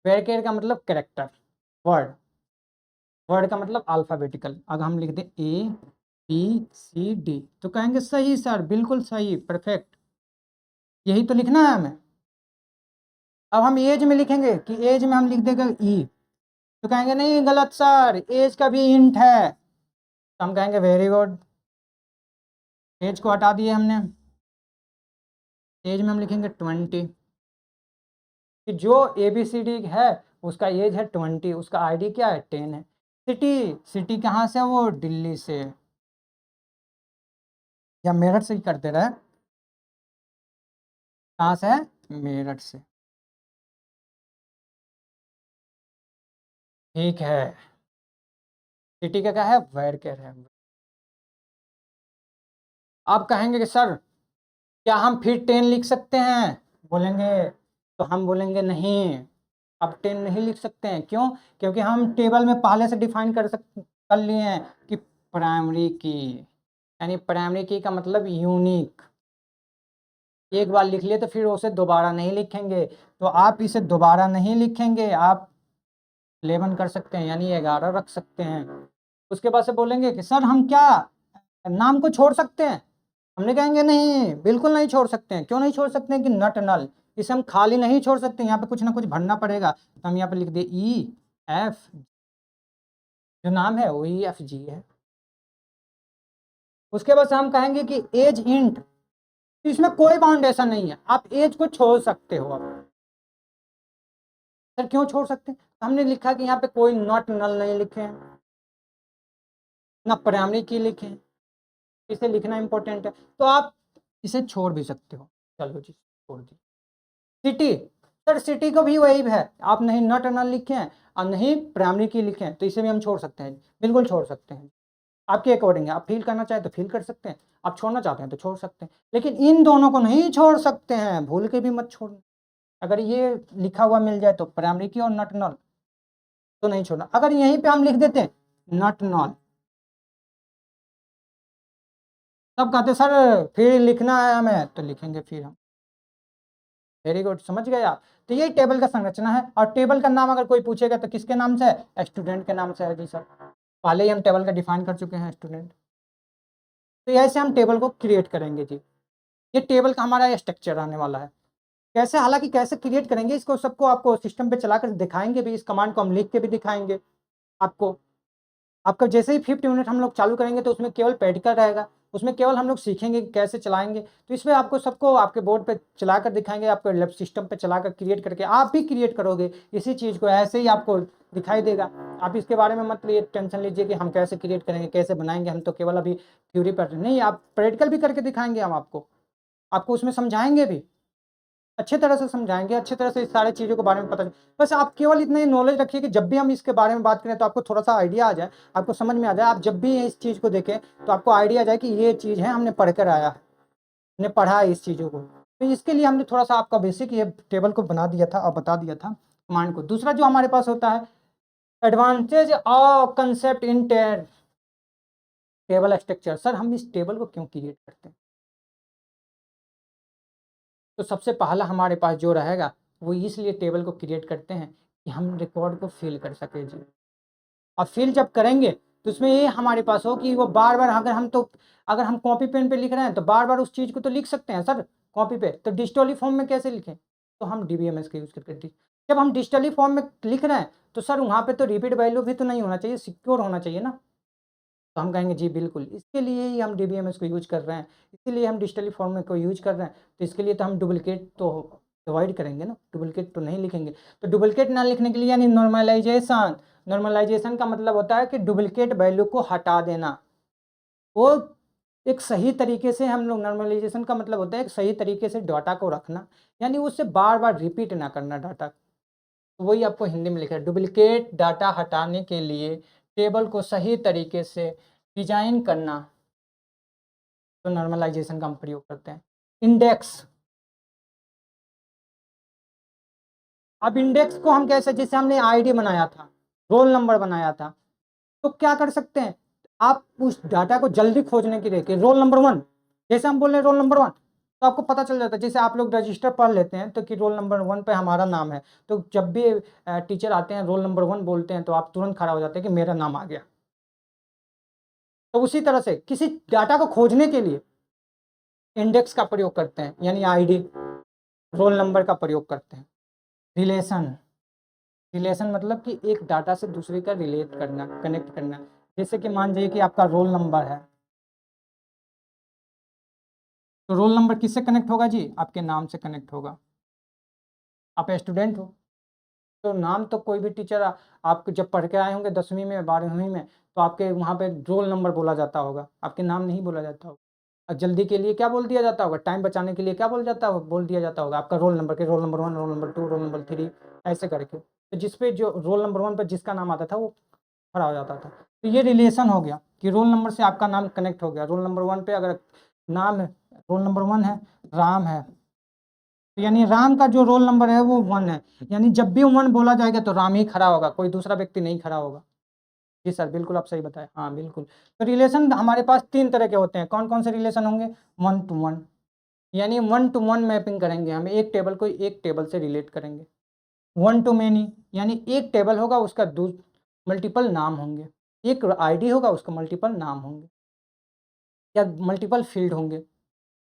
वेर केयर का मतलब कैरेक्टर, वर्ड, वर्ड का मतलब अल्फाबेटिकल। अगर हम लिख दें ABCD तो कहेंगे सही सर, बिल्कुल सही, परफेक्ट, यही तो लिखना है हमें। अब हम एज में लिखेंगे कि एज में हम लिख देंगे ई, तो कहेंगे नहीं गलत सर, एज का भी इंट है। तो हम कहेंगे वेरी गुड, एज को हटा दिए हमने, एज में हम लिखेंगे 20, कि जो ABCD है उसका एज है 20, उसका आईडी क्या है 10 है। सिटी, सिटी कहाँ से है, वो दिल्ली से, या मेरठ से ही करते रहे, कहाँ से है, मेरठ से। ठीक है, सिटी का क्या है, वेर केयर है। आप कहेंगे कि सर क्या हम फिर 10 लिख सकते हैं, बोलेंगे, तो हम बोलेंगे नहीं, अब 10 नहीं लिख सकते हैं। क्यों, क्योंकि हम टेबल में पहले से डिफाइन कर लिए हैं कि प्राइमरी की, यानी प्राइमरी की का मतलब यूनिक। एक बार लिख लिए तो फिर उसे दोबारा नहीं लिखेंगे, तो आप इसे दोबारा नहीं लिखेंगे, आप 11 कर सकते हैं, यानी 11 रख सकते हैं। उसके बाद से बोलेंगे कि सर हम क्या नाम को छोड़ सकते हैं, हमने कहेंगे नहीं, बिल्कुल नहीं छोड़ सकते हैं। क्यों नहीं छोड़ सकते हैं कि नट नल, इसे हम खाली नहीं छोड़ सकते, यहाँ पे कुछ ना कुछ भरना पड़ेगा। तो हम यहाँ पे लिख दिए ई एफ, जो नाम है वो ई एफ जी है। उसके बाद हम कहेंगे कि एज इंट, इसमें कोई बाउंडेशन नहीं है, आप एज को छोड़ सकते हो। आप सर क्यों छोड़ सकते हैं? हमने लिखा कि यहाँ पे कोई नॉट नल नहीं लिखे हैं, ना प्राइमरी की लिखे हैं, इसे लिखना इंपॉर्टेंट है, तो आप इसे छोड़ भी सकते हो। चलो जी, छोड़ दी। सिटी, सर सिटी को भी वही है, आप नहीं नॉट नल लिखे हैं और नहीं प्राइमरी की लिखे हैं, तो इसे भी हम छोड़ सकते हैं, बिल्कुल छोड़ सकते हैं। आपके अकॉर्डिंग है, आप फील करना चाहें तो फील कर सकते हैं, आप छोड़ना चाहते हैं तो छोड़ सकते हैं, लेकिन इन दोनों को नहीं छोड़ सकते हैं, भूल के भी मत छोड़ना। अगर ये लिखा हुआ मिल जाए तो प्राइमरी की और नॉट नल तो नहीं छोड़ना। अगर यहीं पे हम लिख देते हैं नॉट नल, तब कहते सर फिर लिखना है हमें, तो लिखेंगे फिर हम। वेरी गुड, समझ गए आप। तो ये टेबल का संरचना है, और टेबल का नाम अगर कोई पूछेगा तो किसके नाम से है? स्टूडेंट के नाम से है जी सर, पहले ही हम टेबल का डिफाइन कर चुके हैं स्टूडेंट। तो ऐसे हम टेबल को क्रिएट करेंगे जी। ये टेबल का हमारा स्ट्रक्चर आने वाला है। कैसे, हालांकि कैसे क्रिएट करेंगे इसको सबको आपको सिस्टम पे चलाकर दिखाएंगे भी, इस कमांड को हम लिख के भी दिखाएंगे आपको। आपका जैसे ही 50 मिनट हम लोग चालू करेंगे तो उसमें केवल प्रैक्टिकल रहेगा, उसमें केवल हम लोग सीखेंगे कि कैसे चलाएंगे। तो इसमें आपको सबको आपके बोर्ड पे चलाकर दिखाएंगे, आपको लैब सिस्टम पे चलाकर क्रिएट करके आप भी क्रिएट करोगे इसी चीज़ को, ऐसे ही आपको दिखाई देगा। आप इसके बारे में मत लिए टेंशन लीजिए कि हम कैसे क्रिएट करेंगे, कैसे बनाएंगे, हम तो केवल अभी थ्योरी पर नहीं, आप प्रैक्टिकल भी करके दिखाएंगे हम आपको, आपको उसमें समझाएंगे भी, अच्छे तरह से समझाएंगे, अच्छे तरह से इस सारी चीज़ों के बारे में पता। बस आप केवल इतना ही नॉलेज रखिए कि जब भी हम इसके बारे में बात करें तो आपको थोड़ा सा आइडिया आ जाए, आपको समझ में आ जाए। आप जब भी इस चीज़ को देखें तो आपको आइडिया आ जाए कि ये चीज़ है, हमने पढ़ कर आया, हमने पढ़ा है इस चीज़ों को। तो इसके लिए हमने थोड़ा सा आपका बेसिक ये टेबल को बना दिया था और बता दिया था कमांड को। दूसरा जो हमारे पास होता है advantage of concept in table structure. Sir हम इस टेबल को क्यों क्रिएट करते हैं? तो सबसे पहला हमारे पास जो रहेगा वो इसलिए टेबल को क्रिएट करते हैं कि हम रिकॉर्ड को फिल कर सके जी। और फिल जब करेंगे तो उसमें ये हमारे पास हो कि वो बार बार, अगर हम कॉपी पेन पे लिख रहे हैं तो बार बार उस चीज़ को तो लिख सकते हैं सर कॉपी पे, तो डिजिटली फॉर्म में कैसे लिखें? तो हम डीबीएमएस का यूज़ करके जब हम डिजिटली फॉर्म में लिख रहे हैं तो सर वहाँ पे तो रिपीट वैल्यू भी तो नहीं होना चाहिए, सिक्योर होना चाहिए ना। तो हम कहेंगे जी बिल्कुल, इसके लिए ही हम डीबीएमएस को यूज़ कर रहे हैं, इसीलिए हम डिजिटली फॉर्म में को यूज़ कर रहे हैं। तो इसके लिए तो हम डुप्लिकेट तो अवॉइड करेंगे ना, डुप्लिकेट तो नहीं लिखेंगे। तो डुप्लिकेट ना लिखने के लिए यानी नॉर्मलाइजेशन, नॉर्मलाइजेशन का मतलब होता है कि डुप्लिकेट वैल्यू को हटा देना। वो एक सही तरीके से हम लोग, नॉर्मलाइजेशन का मतलब होता है एक सही तरीके से डाटा को रखना, यानी उससे बार बार रिपीट ना करना डाटा। तो वही आपको हिंदी में लिखा है, डुप्लिकेट डाटा हटाने के लिए टेबल को सही तरीके से डिजाइन करना, तो नॉर्मलाइजेशन का हम प्रयोग करते हैं। इंडेक्स, अब इंडेक्स को हम कैसे, जैसे हमने आईडी बनाया था, रोल नंबर बनाया था, तो क्या कर सकते हैं आप उस डाटा को जल्दी खोजने के लिए कि रोल नंबर 1, जैसे हम बोल रहे हैं रोल नंबर 1, तो आपको पता चल जाता है। जैसे आप लोग रजिस्टर पढ़ लेते हैं तो कि रोल नंबर 1 पे हमारा नाम है, तो जब भी टीचर आते हैं रोल नंबर 1 बोलते हैं तो आप तुरंत खड़ा हो जाते हैं कि मेरा नाम आ गया। तो उसी तरह से किसी डाटा को खोजने के लिए इंडेक्स का प्रयोग करते हैं, यानी आईडी, रोल नंबर का प्रयोग करते हैं। रिलेशन, रिलेशन मतलब कि एक डाटा से दूसरे का रिलेट करना, कनेक्ट करना। जैसे कि मान जाइए कि आपका रोल नंबर है, तो रोल नंबर किससे कनेक्ट होगा जी? आपके नाम से कनेक्ट होगा। आप स्टूडेंट हो तो नाम तो कोई भी टीचर आपको जब पढ़ के आए होंगे 10वीं में 12वीं में, तो आपके वहाँ पे रोल नंबर बोला जाता होगा, आपके नाम नहीं बोला जाता होगा। और जल्दी के लिए क्या बोल दिया जाता होगा, टाइम बचाने के लिए क्या बोल दिया जाता होगा आपका रोल नंबर के, roll number 1, roll number 2, roll number 3, ऐसे करके। तो जिस पे जो रोल नंबर 1 पर जिसका नाम आता था वो खड़ा हो जाता था। तो ये रिलेशन हो गया कि रोल नंबर से आपका नाम कनेक्ट हो गया। रोल नंबर 1 पे अगर नाम है, रोल नंबर 1 है, राम है, तो यानी राम का जो रोल नंबर है वो 1 है, यानी जब भी 1 बोला जाएगा तो राम ही खड़ा होगा, कोई दूसरा व्यक्ति नहीं खड़ा होगा। जी सर बिल्कुल, आप सही बताएं, हाँ बिल्कुल। तो रिलेशन हमारे पास 3 तरह के होते हैं। कौन कौन से रिलेशन होंगे? 1 to 1, यानी 1 to 1 मैपिंग करेंगे, हम एक टेबल को एक टेबल से रिलेट करेंगे। 1 to many, यानी एक टेबल होगा उसका मल्टीपल नाम होंगे, एक आईडी होगा उसका मल्टीपल नाम होंगे या मल्टीपल फील्ड होंगे।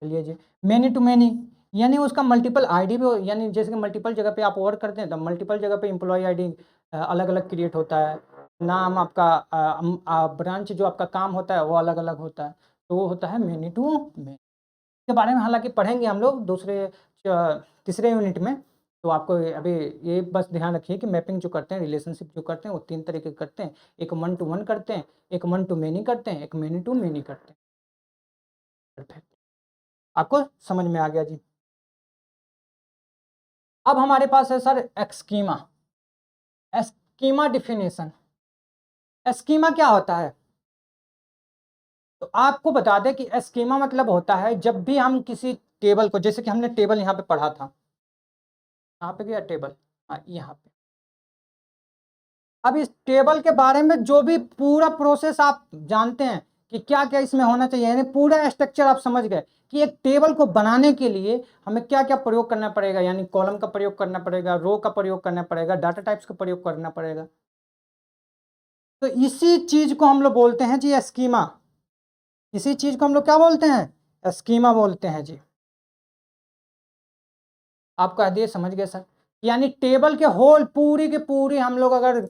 चलिए जी, मैनी टू मैनी यानी उसका मल्टीपल आईडी भी यानी जैसे कि मल्टीपल जगह पे आप वर्क करते हैं तो मल्टीपल जगह पे एम्प्लॉय आईडी अलग अलग क्रिएट होता है। नाम आपका ब्रांच जो आपका काम होता है वो अलग अलग होता है, तो वो होता है मैनी टू मैनी। के बारे में हालांकि पढ़ेंगे हम लोग तीसरे यूनिट में। तो आपको अभी ये बस ध्यान रखिए कि मैपिंग जो करते हैं, रिलेशनशिप जो करते हैं, वो 3 तरीके के करते हैं। एक वन टू वन करते हैं, एक वन टू मैनी करते हैं, एक मैनी टू मैनी करते हैं। परफेक्ट, आपको समझ में आ गया जी। अब हमारे पास है सर एक्सकीमा। एस्कीमा डिफिनेशन, एस्कीमा क्या होता है? तो आपको बता दें कि एस्कीमा मतलब होता है जब भी हम किसी टेबल को, जैसे कि हमने टेबल यहाँ पे पढ़ा था, यहाँ पे गया टेबल, हाँ यहाँ पे। अब इस टेबल के बारे में जो भी पूरा प्रोसेस आप जानते हैं कि क्या क्या इसमें होना चाहिए, यानी पूरा स्ट्रक्चर आप समझ गए कि एक टेबल को बनाने के लिए हमें क्या क्या प्रयोग करना पड़ेगा, यानी कॉलम का प्रयोग करना पड़ेगा, रो का प्रयोग करना पड़ेगा, डाटा टाइप्स का प्रयोग करना पड़ेगा। तो इसी चीज को हम लोग बोलते हैं जी स्कीमा। इसी चीज को हम लोग क्या बोलते हैं? स्कीमा बोलते हैं जी। आप कह दिए समझ गए सर, यानी टेबल के होल पूरी के पूरी हम लोग अगर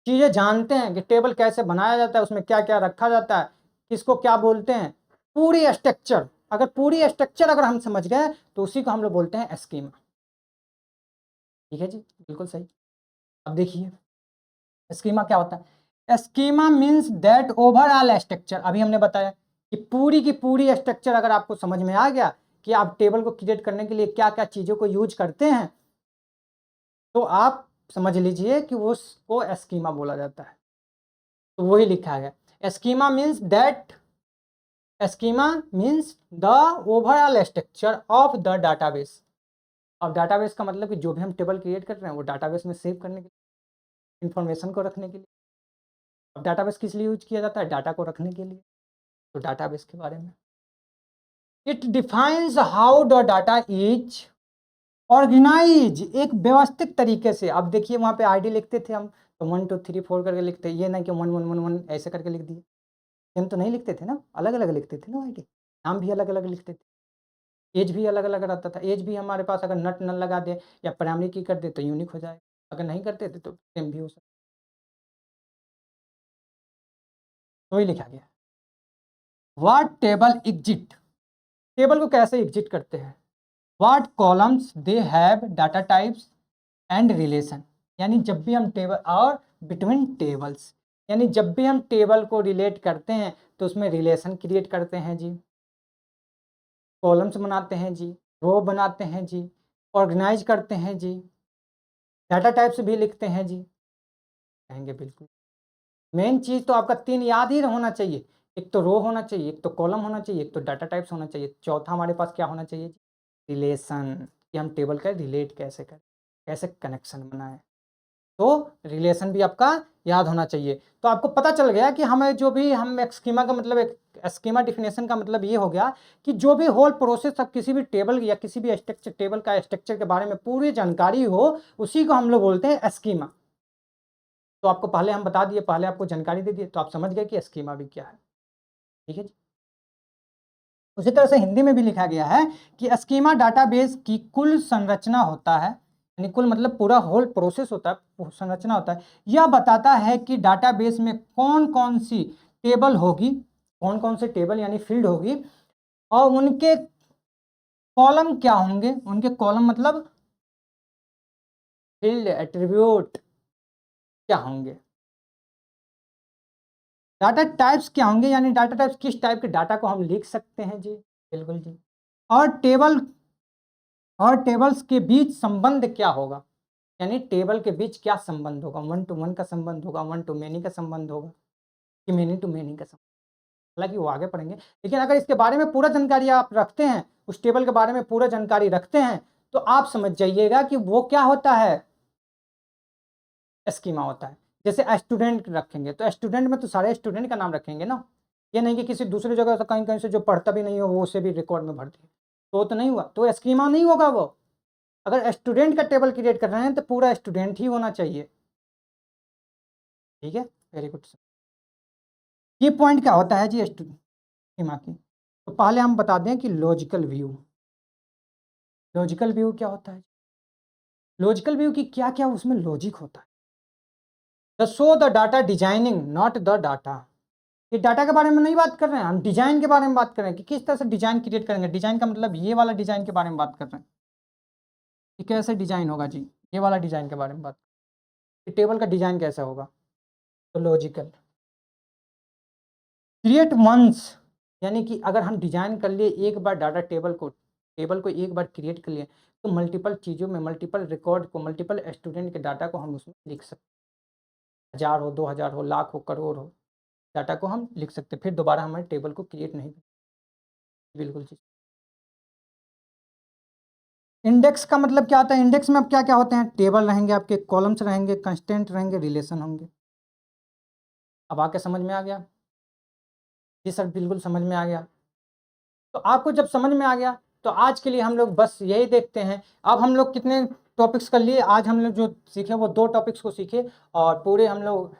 चीजें जानते हैं कि टेबल कैसे बनाया जाता है, उसमें क्या क्या रखा जाता है, किसको क्या बोलते हैं, पूरी स्ट्रक्चर, अगर पूरी स्ट्रक्चर अगर हम समझ गए तो उसी को हम लोग बोलते हैं स्कीमा। ठीक है जी, बिल्कुल सही। अब देखिए स्कीमा क्या होता है। Schema means that overall structure, अभी हमने बताया कि पूरी की पूरी स्ट्रक्चर अगर आपको समझ में आ गया कि आप टेबल को क्रिएट करने के लिए क्या क्या चीज़ों को यूज करते हैं, तो आप समझ लीजिए कि उसको स्कीमा बोला जाता है। तो वही लिखा है, schema means that, schema means the overall structure of the database. अब डाटाबेस का मतलब कि जो भी हम टेबल क्रिएट कर रहे हैं वो डाटाबेस में सेव करने के लिए, इंफॉर्मेशन को रखने के लिए। अब डाटाबेस किस लिए यूज किया जाता है? डाटा को रखने के लिए। तो डाटाबेस के बारे में, it defines how the data is organise, एक व्यवस्थित तरीके से। अब देखिए वहाँ पे आईडी लिखते थे हम, तो 1 2 3 4 करके लिखते, ये नहीं कि 1 1 1 1 ऐसे करके लिख दिए। हम तो नहीं लिखते थे ना, अलग अलग लिखते थे ना आईडी, नाम भी अलग अलग लिखते थे, एज भी अलग अलग रहता था। एज भी हमारे पास अगर नट नल लगा दे या प्राइमरी की कर दे तो यूनिक हो जाए, अगर नहीं करते थे तो सेम भी हो सकता। तो ही लिखा गया व्हाट टेबल एग्जिट, टेबल को कैसे एग्जिट करते हैं। What columns they have data types and relation, यानी जब भी हम टेबल और बिटवीन टेबल्स, यानी जब भी हम टेबल को रिलेट करते हैं तो उसमें रिलेशन क्रिएट करते हैं जी, कॉलम्स बनाते हैं जी, रो बनाते हैं जी, ऑर्गेनाइज करते हैं जी, डाटा टाइप्स भी लिखते हैं जी। कहेंगे बिल्कुल। मेन चीज़ तो आपका 3 याद ही होना चाहिए, एक तो रो होना चाहिए, एक तो कॉलम होना चाहिए, एक तो डाटा टाइप्स होना चाहिए, चौथा हमारे पास क्या होना चाहिए? रिलेशन, कि हम टेबल का रिलेट कैसे करें, कैसे कनेक्शन बनाएं। तो रिलेशन भी आपका याद होना चाहिए। तो आपको पता चल गया कि हमें जो भी हम एक स्कीमा का मतलब, एक स्कीमा डिफिनेशन का मतलब ये हो गया कि जो भी होल प्रोसेस ऑफ किसी भी टेबल या किसी भी स्ट्रक्चर, टेबल का स्ट्रक्चर के बारे में पूरी जानकारी हो, उसी को हम लोग बोलते हैं स्कीमा। तो आपको पहले हम बता दिए, पहले आपको जानकारी दे दिए, तो आप समझ गए कि स्कीमा भी क्या है। ठीक है जी। उसी तरह से हिंदी में भी लिखा गया है कि स्कीमा डाटाबेस की कुल संरचना होता है, यानी कुल मतलब पूरा होल प्रोसेस होता है, संरचना होता है। यह बताता है कि डाटाबेस में कौन कौन सी टेबल होगी, कौन कौन से टेबल यानी फील्ड होगी, और उनके कॉलम क्या होंगे, उनके कॉलम मतलब फील्ड एट्रीब्यूट क्या होंगे, डाटा टाइप्स क्या होंगे, यानी डाटा टाइप्स किस टाइप के डाटा को हम लिख सकते हैं जी। बिल्कुल जी। और टेबल और टेबल्स के बीच संबंध क्या होगा, यानी टेबल के बीच क्या संबंध होगा, 1 टू 1 का संबंध होगा, 1 टू मेनी का संबंध होगा, कि मेनी टू मेनी का संबंध। हालांकि वो आगे पढ़ेंगे, लेकिन अगर इसके बारे में पूरा जानकारी आप रखते हैं, उस टेबल के बारे में पूरा जानकारी रखते हैं, तो आप समझ जाइएगा कि वो क्या होता है, स्कीमा होता है। जैसे स्टूडेंट रखेंगे तो स्टूडेंट में तो सारे स्टूडेंट का नाम रखेंगे ना, ये नहीं कि किसी दूसरी जगह से कहीं कहीं से जो पढ़ता भी नहीं हो वो उसे भी रिकॉर्ड में भर दिए, तो नहीं हुआ, तो स्कीमा नहीं होगा वो। अगर स्टूडेंट का टेबल क्रिएट कर रहे हैं तो पूरा स्टूडेंट ही होना चाहिए। ठीक है, वेरी गुड। ये पॉइंट क्या होता है जी स्कीमा की, तो पहले हम बता दें कि लॉजिकल व्यू, लॉजिकल व्यू क्या होता है? लॉजिकल व्यू की क्या-क्या उसमें लॉजिक होता है? The show the data designing not the data. ये डाटा के बारे में नहीं बात कर रहे हैं, हम डिजाइन के बारे में बात कर रहे हैं कि किस तरह से डिजाइन क्रिएट करेंगे। डिजाइन का मतलब ये वाला डिजाइन के बारे में बात कर रहे हैं कि कैसे डिजाइन होगा जी, ये वाला डिजाइन के बारे में बात, कि टेबल का डिजाइन कैसा होगा। तो लॉजिकल क्रिएट वंस, यानी कि अगर हम डिजाइन कर लिए एक बार डाटा टेबल को एक बार क्रिएट कर लिए, तो मल्टीपल चीज़ों में, मल्टीपल रिकॉर्ड को, मल्टीपल स्टूडेंट के डाटा को हम उसमें लिख सकते हैं। 1000 हो, 2000 हो, लाख हो, करोड़ हो, डाटा को हम लिख सकते हैं। फिर दोबारा हमारे टेबल को क्रिएट नहीं करना। बिल्कुल जी। इंडेक्स का मतलब क्या होता है? इंडेक्स में अब क्या-क्या होते हैं? टेबल रहेंगे, आपके कॉलम्स रहेंगे, कंस्टेंट रहेंगे, रिलेशन होंगे। अब आके समझ में आ गया? जी सर, बिल्कुल समझ में आ गया। तो आपको जब समझ में आ गया, तो आज के लिए हम लोग बस यही देखते हैं। अब हम लोग कितने टॉपिक्स कर लिए? आज हम लोग जो सीखे वो 2 टॉपिक्स को सीखे, और पूरे हम लोग,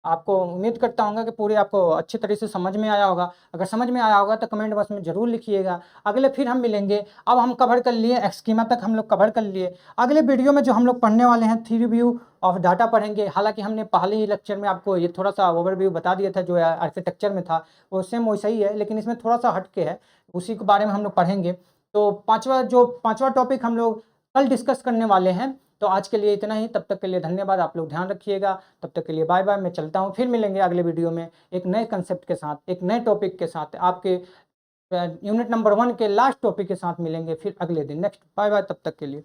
आपको उम्मीद करता हूँगा कि पूरे आपको अच्छे तरह से समझ में आया होगा। अगर समझ में आया होगा तो कमेंट बॉक्स में ज़रूर लिखिएगा। अगले फिर हम मिलेंगे। अब हम कवर कर लिए, स्कीमा तक हम लोग कवर कर लिए। अगले वीडियो में जो हम लोग पढ़ने वाले हैं, थ्री व्यू ऑफ डाटा पढ़ेंगे। हालाँकि हमने पहले ही लेक्चर में आपको ये थोड़ा-सा ओवरव्यू बता दिया था, जो आर्किटेक्चर में था, वो सेम वैसा ही है, लेकिन इसमें थोड़ा-सा हट के है। उसी के बारे में हम लोग पढ़ेंगे। तो पाँचवा टॉपिक हम लोग कल डिस्कस करने वाले हैं। तो आज के लिए इतना ही, तब तक के लिए धन्यवाद। आप लोग ध्यान रखिएगा। तब तक के लिए बाय-बाय, मैं चलता हूँ। फिर मिलेंगे अगले वीडियो में एक नए कंसेप्ट के साथ, एक नए टॉपिक के साथ, आपके यूनिट नंबर 1 के लास्ट टॉपिक के साथ मिलेंगे फिर अगले दिन। नेक्स्ट, बाय-बाय तब तक के लिए।